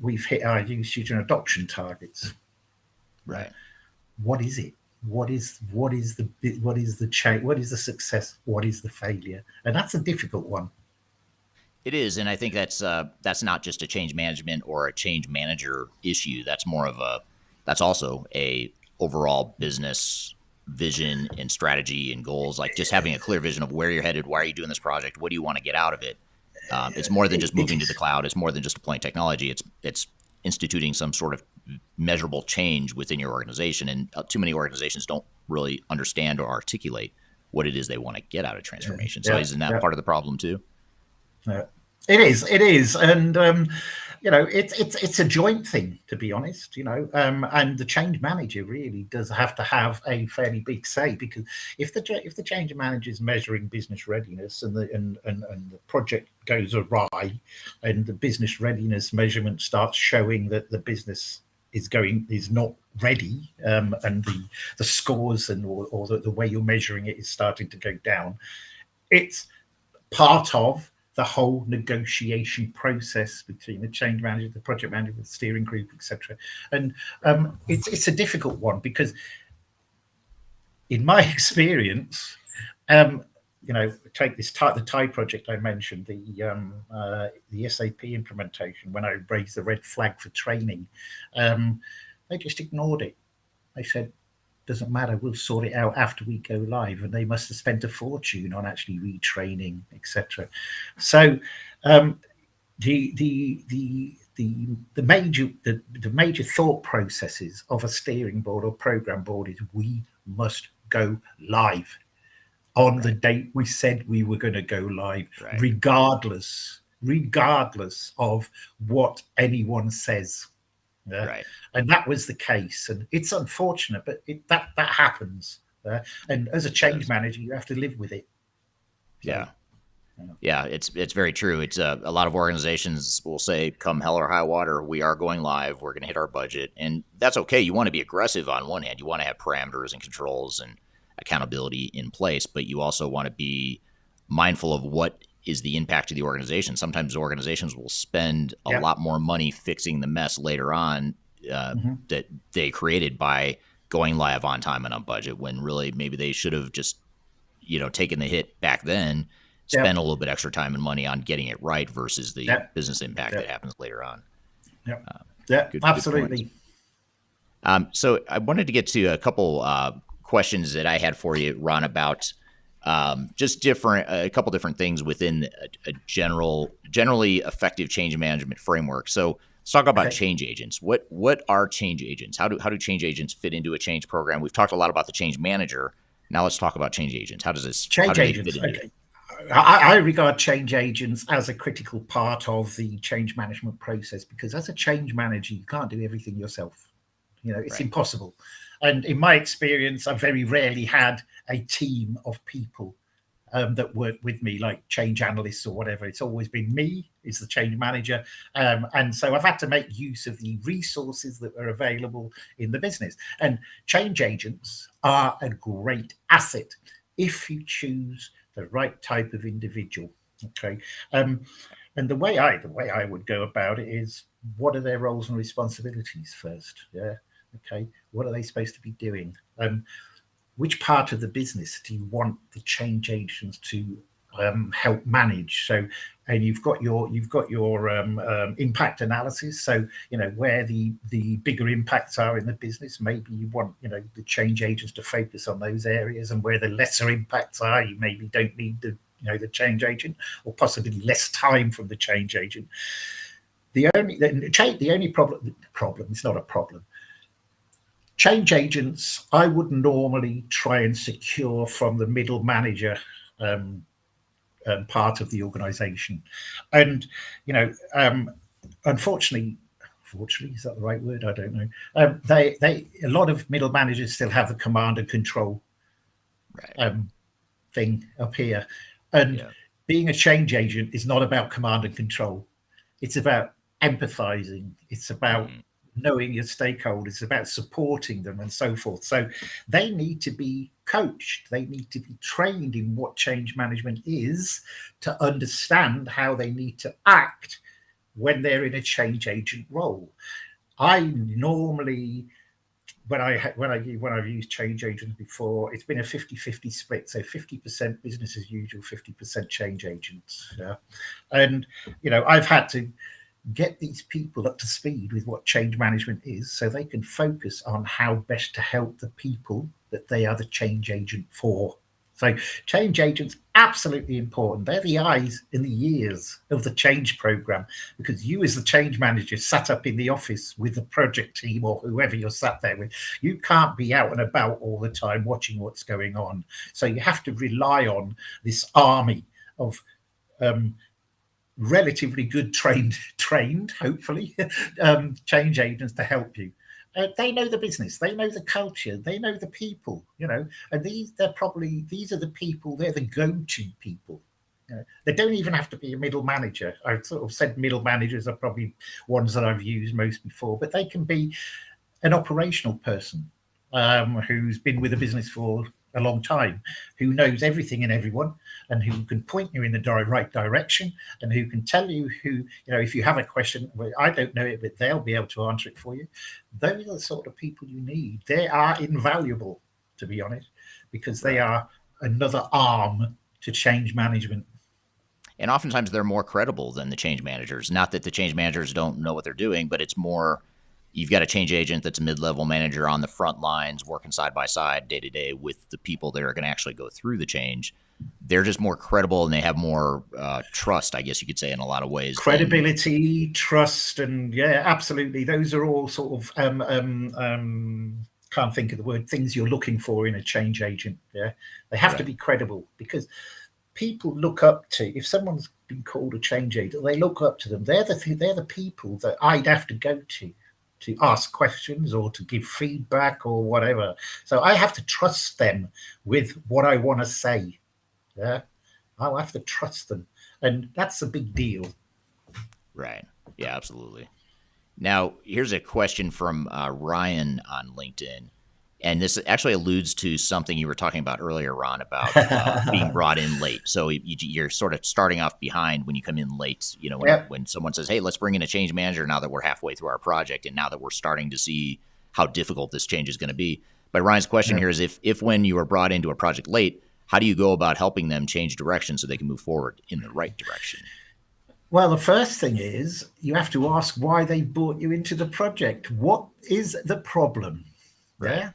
we've hit our usage and adoption targets. Right. What is it? What is the change? What is the success? What is the failure? And that's a difficult one. It is, and I think that's not just a change management or a change manager issue. That's also a overall business vision and strategy and goals. Like just having a clear vision of where you're headed, why are you doing this project, what do you want to get out of it. It's more than just moving to the cloud. It's more than just deploying technology. It's instituting some sort of measurable change within your organization. And too many organizations don't really understand or articulate what it is they want to get out of transformation. So isn't that part of the problem too? It is. And, it's a joint thing, to be honest, and the change manager really does have to have a fairly big say, because if the change manager is measuring business readiness and the project goes awry and the business readiness measurement starts showing that the business is not ready, and the scores or the way you're measuring it is starting to go down, it's part of the whole negotiation process between the change manager, the project manager, the steering group, etc. And it's a difficult one because, in my experience, take the Thai project I mentioned, the SAP implementation. When I raised the red flag for training, they just ignored it. They said, doesn't matter, we'll sort it out after we go live. And they must have spent a fortune on actually retraining, etc. So the major thought processes of a steering board or program board is we must go live on the date we said we were going to go live, regardless of what anyone says. And that was the case, and it's unfortunate, but that happens. And as a change manager, you have to live with it. Yeah, it's very true. It's a lot of organizations will say, come hell or high water, we are going live, we're going to hit our budget, and that's okay. You want to be aggressive on one hand, you want to have parameters and controls and accountability in place, but you also want to be mindful of what is the impact to the organization. Sometimes organizations will spend a lot more money fixing the mess later on that they created by going live on time and on budget, when really maybe they should have just taken the hit back then, spend a little bit extra time and money on getting it right versus the business impact that happens later on. Absolutely. Good so I wanted to get to a couple questions that I had for you, Ron, about just a couple different things within a generally effective change management framework. So let's talk about change agents. What are change agents? How do change agents fit into a change program? We've talked a lot about the change manager. Now let's talk about change agents. How do they fit into it? I regard change agents as a critical part of the change management process, because as a change manager, you can't do everything yourself. It's impossible. And in my experience, I've very rarely had a team of people that work with me, like change analysts or whatever. It's always been me as the change manager. And so I've had to make use of the resources that are available in the business. And change agents are a great asset if you choose the right type of individual. Okay. And the way I would go about it is, what are their roles and responsibilities first? Yeah. Okay. What are they supposed to be doing? Which part of the business do you want the change agents to help manage? So, and you've got your impact analysis. So, where the bigger impacts are in the business, maybe you want, the change agents to focus on those areas, and where the lesser impacts are, you maybe don't need the change agent, or possibly less time from the change agent. The only problem, it's not a problem. Change agents, I would normally try and secure from the middle manager part of the organization. And, unfortunately, is that the right word? I don't know. A lot of middle managers still have the command and control thing up here. And being a change agent is not about command and control. It's about empathizing. It's about knowing your stakeholders, it's about supporting them and so forth. So they need to be coached. They need to be trained in what change management is, to understand how they need to act when they're in a change agent role. I normally, when I've used change agents before, it's been a 50-50 split. So 50% business as usual, 50% change agents. Yeah. And, I've had to get these people up to speed with what change management is, so they can focus on how best to help the people that they are the change agent for. So change agents, absolutely important. They're the eyes and the ears of the change program, because you as the change manager sat up in the office with the project team or whoever you're sat there with, you can't be out and about all the time watching what's going on. So you have to rely on this army of relatively good trained hopefully change agents to help you. They know the business, they know the culture, they know the people, and these are the people, they're the go-to people. They don't even have to be a middle manager. I've sort of said middle managers are probably ones that I've used most before, but they can be an operational person who's been with a business for a long time, who knows everything and everyone, and who can point you in the right direction, and who can tell you if you have a question, well, I don't know it, but they'll be able to answer it for you. Those are the sort of people you need. They are invaluable, to be honest, because they are another arm to change management. And oftentimes they're more credible than the change managers. Not that the change managers don't know what they're doing, but it's more, you've got a change agent that's a mid-level manager on the front lines, working side by side, day to day with the people that are going to actually go through the change. They're just more credible, and they have more trust, I guess you could say, in a lot of ways. Credibility, trust, and absolutely. Those are all sort of can't think of the word, things you're looking for in a change agent. Yeah, they have to be credible, because people look up to, if someone's been called a change agent, they look up to them. They're the people that I'd have to go to ask questions or to give feedback or whatever. So I have to trust them with what I want to say. Yeah, I'll have to trust them, and that's a big deal. Right. Yeah, absolutely. Now, here's a question from Ryan on LinkedIn. And this actually alludes to something you were talking about earlier, Ron, about being brought in late. So you're sort of starting off behind when you come in late. When someone says, hey, let's bring in a change manager now that we're halfway through our project, and now that we're starting to see how difficult this change is going to be. But Ryan's question here is, if when you are brought into a project late, how do you go about helping them change direction so they can move forward in the right direction? Well, the first thing is you have to ask why they brought you into the project. What is the problem? Right. Yeah.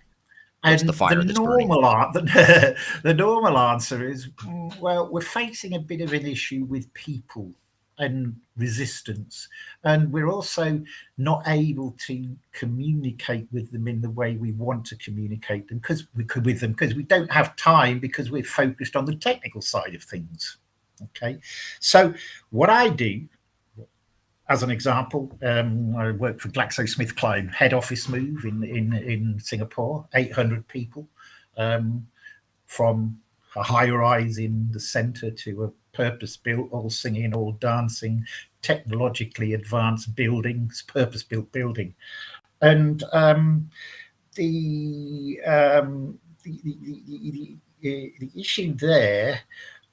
What's And the fire that's burning? the normal answer is, well, we're facing a bit of an issue with people and resistance, and we're also not able to communicate with them in the way we want to communicate them because we don't have time because we're focused on the technical side of things. Okay, so what I do, as an example, I work for GlaxoSmithKline, head office move in Singapore, 800 people, from a high rise in the center to a purpose built, all singing, all dancing, technologically advanced buildings, purpose built building. And the issue there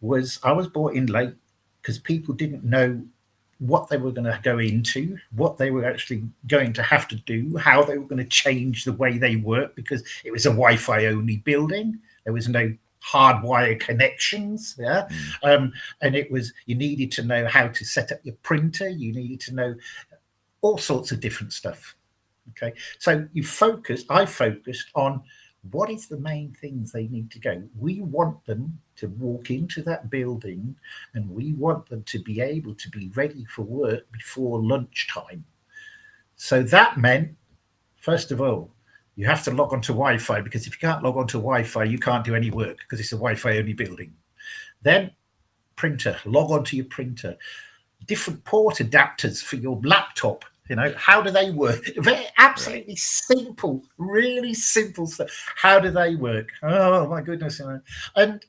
was I was brought in late because people didn't know what they were going to go into, what they were actually going to have to do, how they were going to change the way they work, because it was a Wi-Fi only building. There was no hardwire connections. Yeah. And it was, you needed to know how to set up your printer. You needed to know all sorts of different stuff. Okay. So I focused on what is the main things they need to go. We want them to walk into that building and we want them to be able to be ready for work before lunchtime. So that meant, first of all, you have to log onto Wi-Fi, because if you can't log onto Wi-Fi, you can't do any work because it's a Wi-Fi only building. Then printer, log onto your printer. Different port adapters for your laptop. You know, how do they work? Very absolutely simple, really simple stuff. How do they work? Oh my goodness! And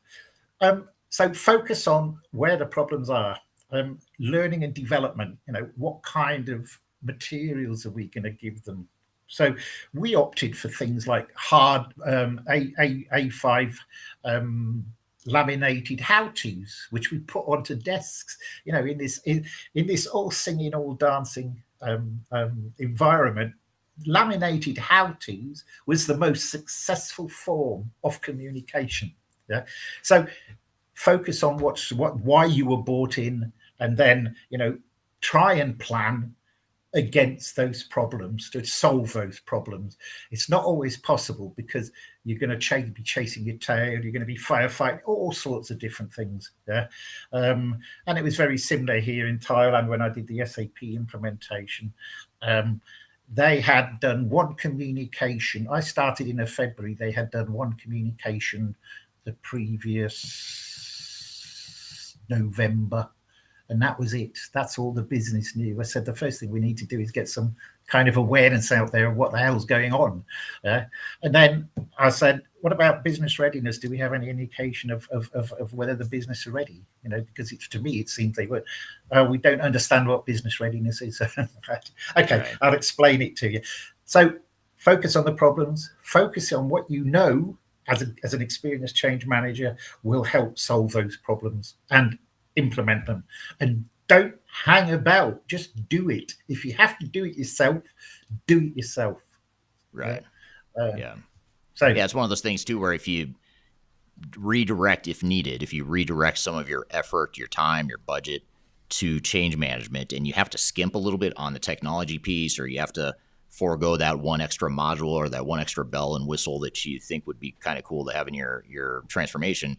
so focus on where the problems are. Learning and development. You know, what kind of materials are we going to give them? So we opted for things like hard A5 laminated how-tos, which we put onto desks. You know, in this all singing, all dancing environment, laminated how-tos was the most successful form of communication. Yeah. So focus on why you were brought in, and then, you know, try and plan against those problems to solve those problems. It's not always possible because you're going to be chasing your tail, you're going to be firefighting, all sorts of different things. Yeah. And it was very similar here in Thailand when I did the SAP implementation. They had done one communication. I started in February. They had done one communication the previous November. And that was it. That's all the business knew. I said, the first thing we need to do is get some kind of awareness out there of what the hell's going on. And then I said, what about business readiness? Do we have any indication of whether the business are ready? You know, because to me, it seemed they were. We don't understand what business readiness is. Okay, right. I'll explain it to you. So focus on the problems, focus on what you know as an experienced change manager will help solve those problems and implement them. And don't hang about, just do it. If you have to do it yourself, do it yourself. Right. Yeah. So yeah, it's one of those things too, where if you redirect, if needed, if you redirect some of your effort, your time, your budget to change management, and you have to skimp a little bit on the technology piece, or you have to forego that one extra module or that one extra bell and whistle that you think would be kind of cool to have in your transformation,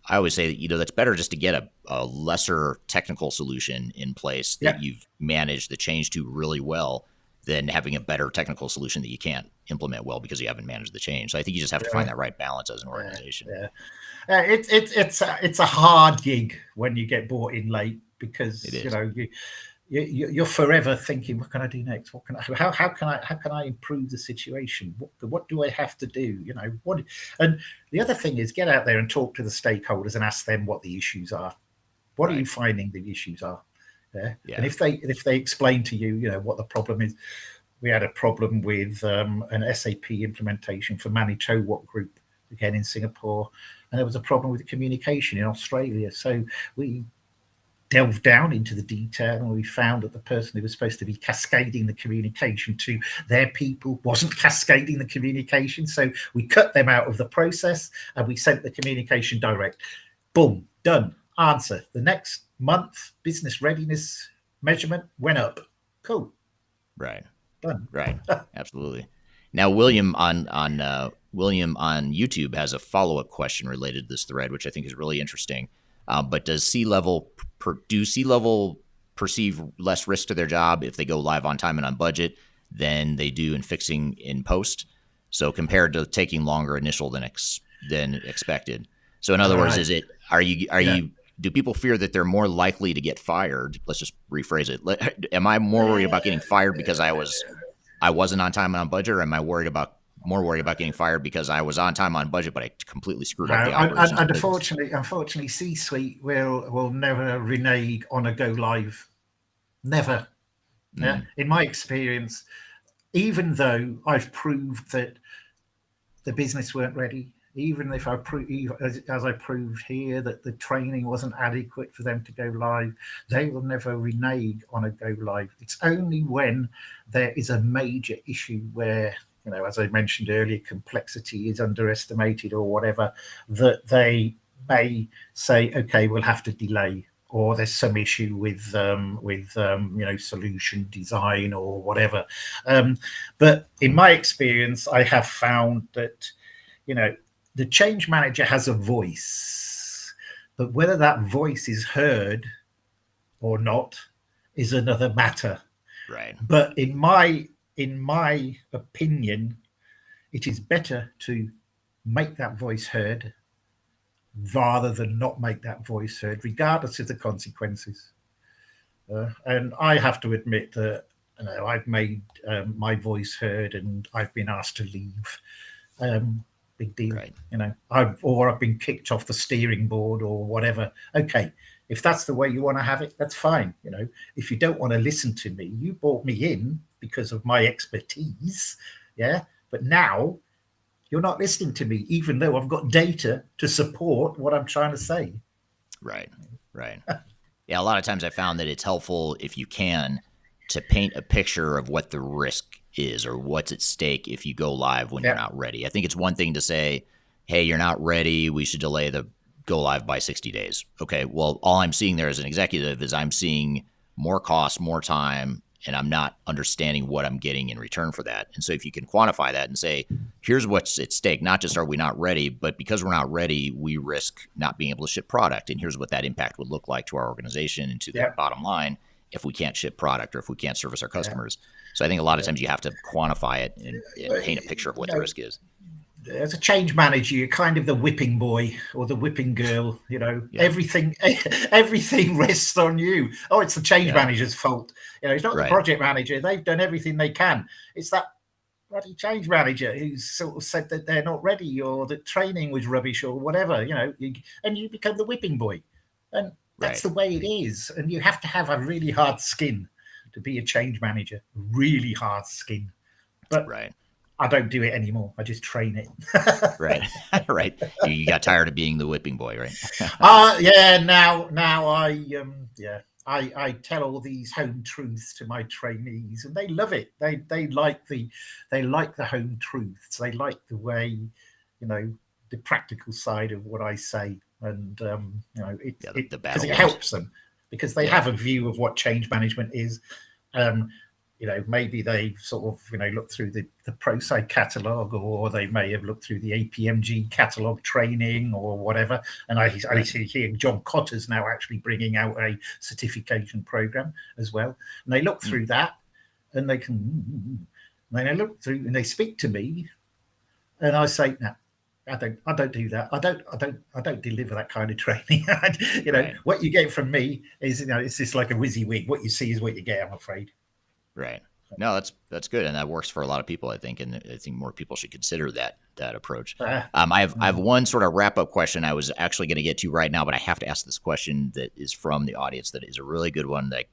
I always say that, you know, that's better just to get a lesser technical solution in place that you've managed the change to really well than having a better technical solution that you can't implement well because you haven't managed the change. So I think you just have to find that right balance as an organization. It's a hard gig when you get brought in late, because you know you're forever thinking, what can I do next? What can I? How can I improve the situation? What do I have to do? You know what? And the other thing is, get out there and talk to the stakeholders and ask them what the issues are. What are you finding the issues are? Yeah. And if they explain to you, you know, what the problem is. We had a problem with an SAP implementation for Manitowoc Group, again in Singapore, and there was a problem with the communication in Australia. So we delved down into the detail, and we found that the person who was supposed to be cascading the communication to their people wasn't cascading the communication. So we cut them out of the process and we sent the communication direct. Boom, done. Answer. The next month, business readiness measurement went up. Cool. Right. Done. Right. Absolutely. Now, William on YouTube has a follow-up question related to this thread, which I think is really interesting. But do C-level perceive less risk to their job if they go live on time and on budget than they do in fixing in post? So compared to taking longer initial than expected. So in other words, do people fear that they're more likely to get fired? Let's just rephrase it. Am I more worried about getting fired because I wasn't on time and on budget, or am I more worried about getting fired because I was on time on budget, but I completely screwed up the operation? Unfortunately, C-suite will never renege on a go live. Never. Yeah. In my experience, even though I've proved that the business weren't ready, even if as I proved here that the training wasn't adequate for them to go live, they will never renege on a go live. It's only when there is a major issue where, as I mentioned earlier, complexity is underestimated or whatever, that they may say, okay, we'll have to delay, or there's some issue with solution design or whatever. But in my experience, I have found that, the change manager has a voice, but whether that voice is heard or not is another matter. Right. But in my opinion, it is better to make that voice heard rather than not make that voice heard, regardless of the consequences. And I have to admit that I've made my voice heard and I've been asked to leave. Big deal. Right. I've been kicked off the steering board or whatever. Okay, if that's the way you want to have it, that's fine. If you don't want to listen to me, you brought me in because of my expertise. Yeah. But now you're not listening to me, even though I've got data to support what I'm trying to say. Right. Right. Yeah. A lot of times I found that it's helpful, if you can, to paint a picture of what the risk is or what's at stake if you go live when you're not ready. I think it's one thing to say, hey, you're not ready, we should delay the go live by 60 days. Okay, well, all I'm seeing there as an executive is I'm seeing more cost, more time, and I'm not understanding what I'm getting in return for that. And so if you can quantify that and say, here's what's at stake, not just are we not ready, but because we're not ready, we risk not being able to ship product. And here's what that impact would look like to our organization and to the bottom line if we can't ship product or if we can't service our customers. So I think a lot of times you have to quantify it and paint a picture of what the risk is. As a change manager, you're kind of the whipping boy or the whipping girl. Everything rests on you. Oh, it's the change manager's fault. It's not the project manager. They've done everything they can. It's that bloody change manager who's sort of said that they're not ready or that training was rubbish or whatever. And you become the whipping boy, and that's the way it is. And you have to have a really hard skin to be a change manager. Really hard skin. But I don't do it anymore. I just train it. Right. Right. You got tired of being the whipping boy, right? Now I tell all these home truths to my trainees and they love it. They like the home truths. They like the way, the practical side of what I say. And because it helps them, because they have a view of what change management is. Maybe they've sort of, looked through the ProSci catalog, or they may have looked through the APMG catalog training or whatever. And I see here John Cotter's now actually bringing out a certification program as well. And they look through that and they look through and they speak to me and I say, no, I don't do that. I don't deliver that kind of training. What you get from me is, it's just like a WYSIWYG. What you see is what you get, I'm afraid. Right. No, that's good, and that works for a lot of people, I think, and I think more people should consider that approach. I have one sort of wrap up question I was actually going to get to right now, but I have to ask this question that is from the audience that is a really good one that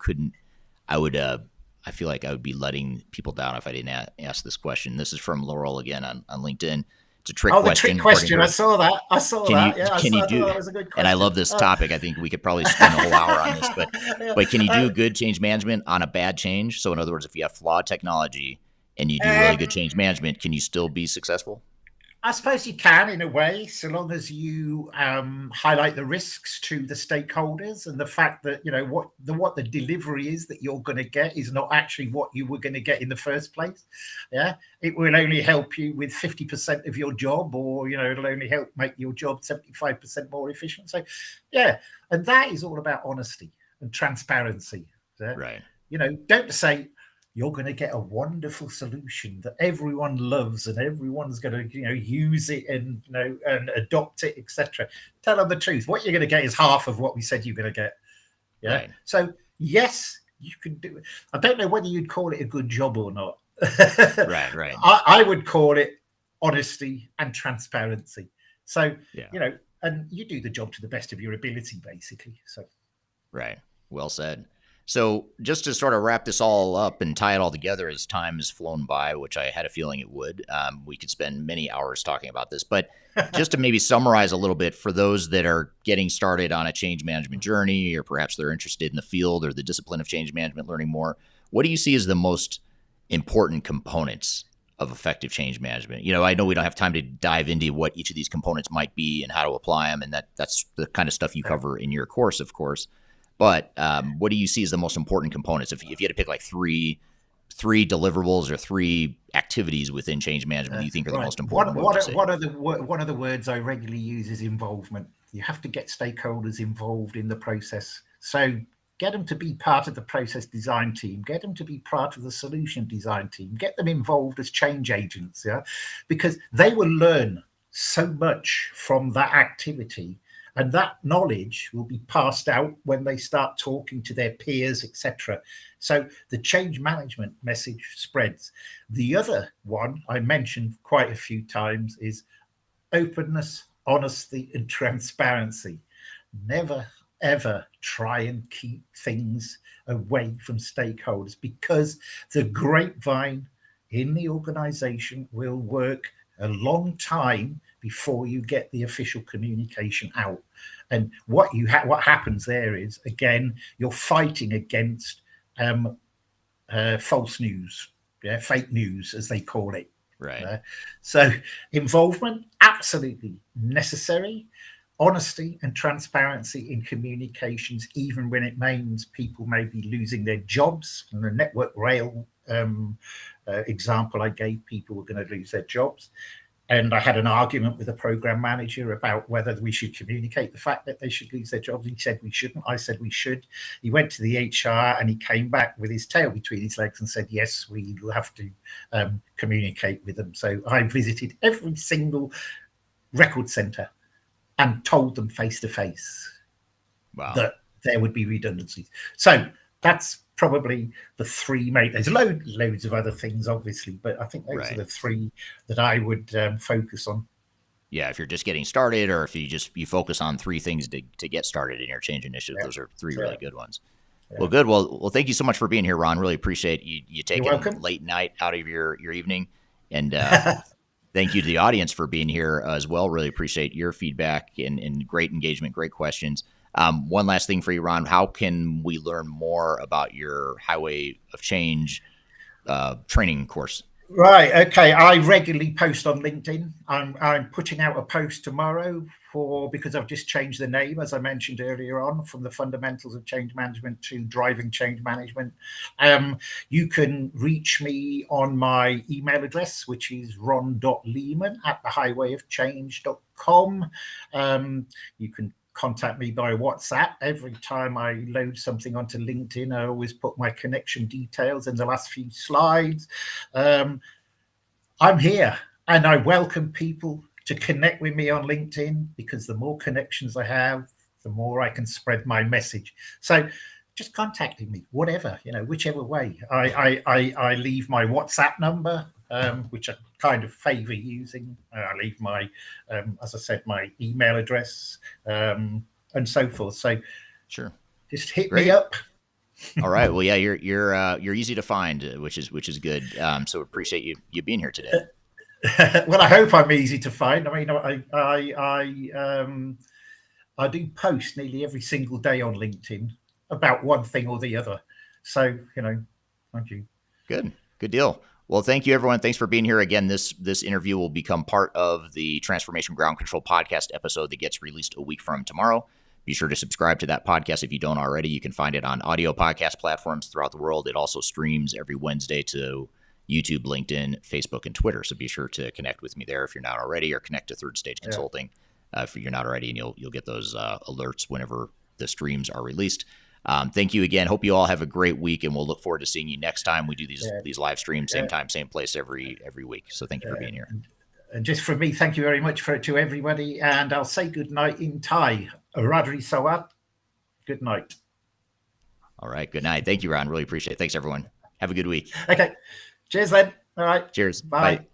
I feel like I would be letting people down if I didn't ask this question. This is from Laurel again on LinkedIn. It's a trick Oh, the trick question, according to question. I her. saw that. I saw that. Yeah, Can you I thought do? that was a good And I question. love this topic. I think we could probably spend a whole hour on this, but Yeah. can you do good change management on a bad change? So in other words, if you have flawed technology and you do really good Um, change management, can you still be successful? I suppose you can, in a way, so long as you highlight the risks to the stakeholders and the fact that what the delivery is that you're going to get is not actually what you were going to get in the first place. Yeah, it will only help you with 50% of your job, or it'll only help make your job 75% more efficient. So, yeah, and that is all about honesty and transparency. Yeah? Right. Don't say you're going to get a wonderful solution that everyone loves and everyone's going to use it and and adopt it, etc. Tell them the truth. What you're going to get is half of what we said you're going to get. Yeah. Right. So yes, you can do it. I don't know whether you'd call it a good job or not. Right. Right. I would call it honesty and transparency. So Yeah. and you do the job to the best of your ability, basically. So Right. Well said. So, just to sort of wrap this all up and tie it all together as time has flown by, which I had a feeling it would, we could spend many hours talking about this. But just to maybe summarize a little bit for those that are getting started on a change management journey, or perhaps they're interested in the field or the discipline of change management, learning more, what do you see as the most important components of effective change management? I know we don't have time to dive into what each of these components might be and how to apply them, and that's the kind of stuff you cover in your course, of course. But what do you see as the most important components? If you had to pick like three deliverables or three activities within change management that you think are the most important, what would you say? One of the words I regularly use is involvement. You have to get stakeholders involved in the process. So get them to be part of the process design team, get them to be part of the solution design team, get them involved as change agents, because they will learn so much from that activity. And that knowledge will be passed out when they start talking to their peers, etc. So the change management message spreads. The other one I mentioned quite a few times is openness, honesty, and transparency. Never, ever try and keep things away from stakeholders, because the grapevine in the organization will work a long time before you get the official communication out. And what happens there is, again, you're fighting against false news, fake news, as they call it. Right. So involvement, absolutely necessary. Honesty and transparency in communications, even when it means people may be losing their jobs. And the network rail example I gave, people were going to lose their jobs. And I had an argument with a program manager about whether we should communicate the fact that they should lose their jobs. He said we shouldn't. I said we should. He went to the HR and he came back with his tail between his legs and said, yes, we will have to communicate with them. So I visited every single record centre and told them face to face that there would be redundancies. So that's probably the three main. There's loads of other things, obviously, but I think those are the three that I would focus on. Yeah, if you're just getting started, or if you focus on three things to get started in your change initiative, those are three really good ones. Yeah. Well, good. Well, thank you so much for being here, Ron. Really appreciate you taking late night out of your evening, and thank you to the audience for being here as well. Really appreciate your feedback and great engagement, great questions. One last thing for you, Ron. How can we learn more about your Highway of Change training course? Right. Okay. I regularly post on LinkedIn. I'm putting out a post tomorrow because I've just changed the name, as I mentioned earlier on, from the fundamentals of change management to driving change management. You can reach me on my email address, which is ron.leeman@thehighwayofchange.com. You can contact me by WhatsApp. Every time I load something onto LinkedIn, I always put my connection details in the last few slides. I'm here and I welcome people to connect with me on LinkedIn, because the more connections I have, the more I can spread my message. So just contacting me, whatever, whichever way. I leave my WhatsApp number, which I kind of favor using. I leave my, as I said, my email address, and so forth. So sure, just hit me up. All right. Well, yeah, you're easy to find, which is good. So appreciate you being here today. Well, I hope I'm easy to find. I mean, I do post nearly every single day on LinkedIn about one thing or the other. So, thank you. Good deal. Well, thank you, everyone. Thanks for being here again. This interview will become part of the Transformation Ground Control podcast episode that gets released a week from tomorrow. Be sure to subscribe to that podcast if you don't already. You can find it on audio podcast platforms throughout the world. It also streams every Wednesday to YouTube, LinkedIn, Facebook, and Twitter. So be sure to connect with me there if you're not already, or connect to Third Stage Consulting if you're not already, and you'll get those alerts whenever the streams are released. Thank you again. Hope you all have a great week, and we'll look forward to seeing you next time we do these live streams, same time, same place every week. So thank you for being here. And just from me, thank you very much to everybody, and I'll say good night in Thai. Radri Sawat. Good night. All right. Good night. Thank you, Ron. Really appreciate it. Thanks, everyone. Have a good week. Okay. Cheers, then. All right. Cheers. Bye. Bye.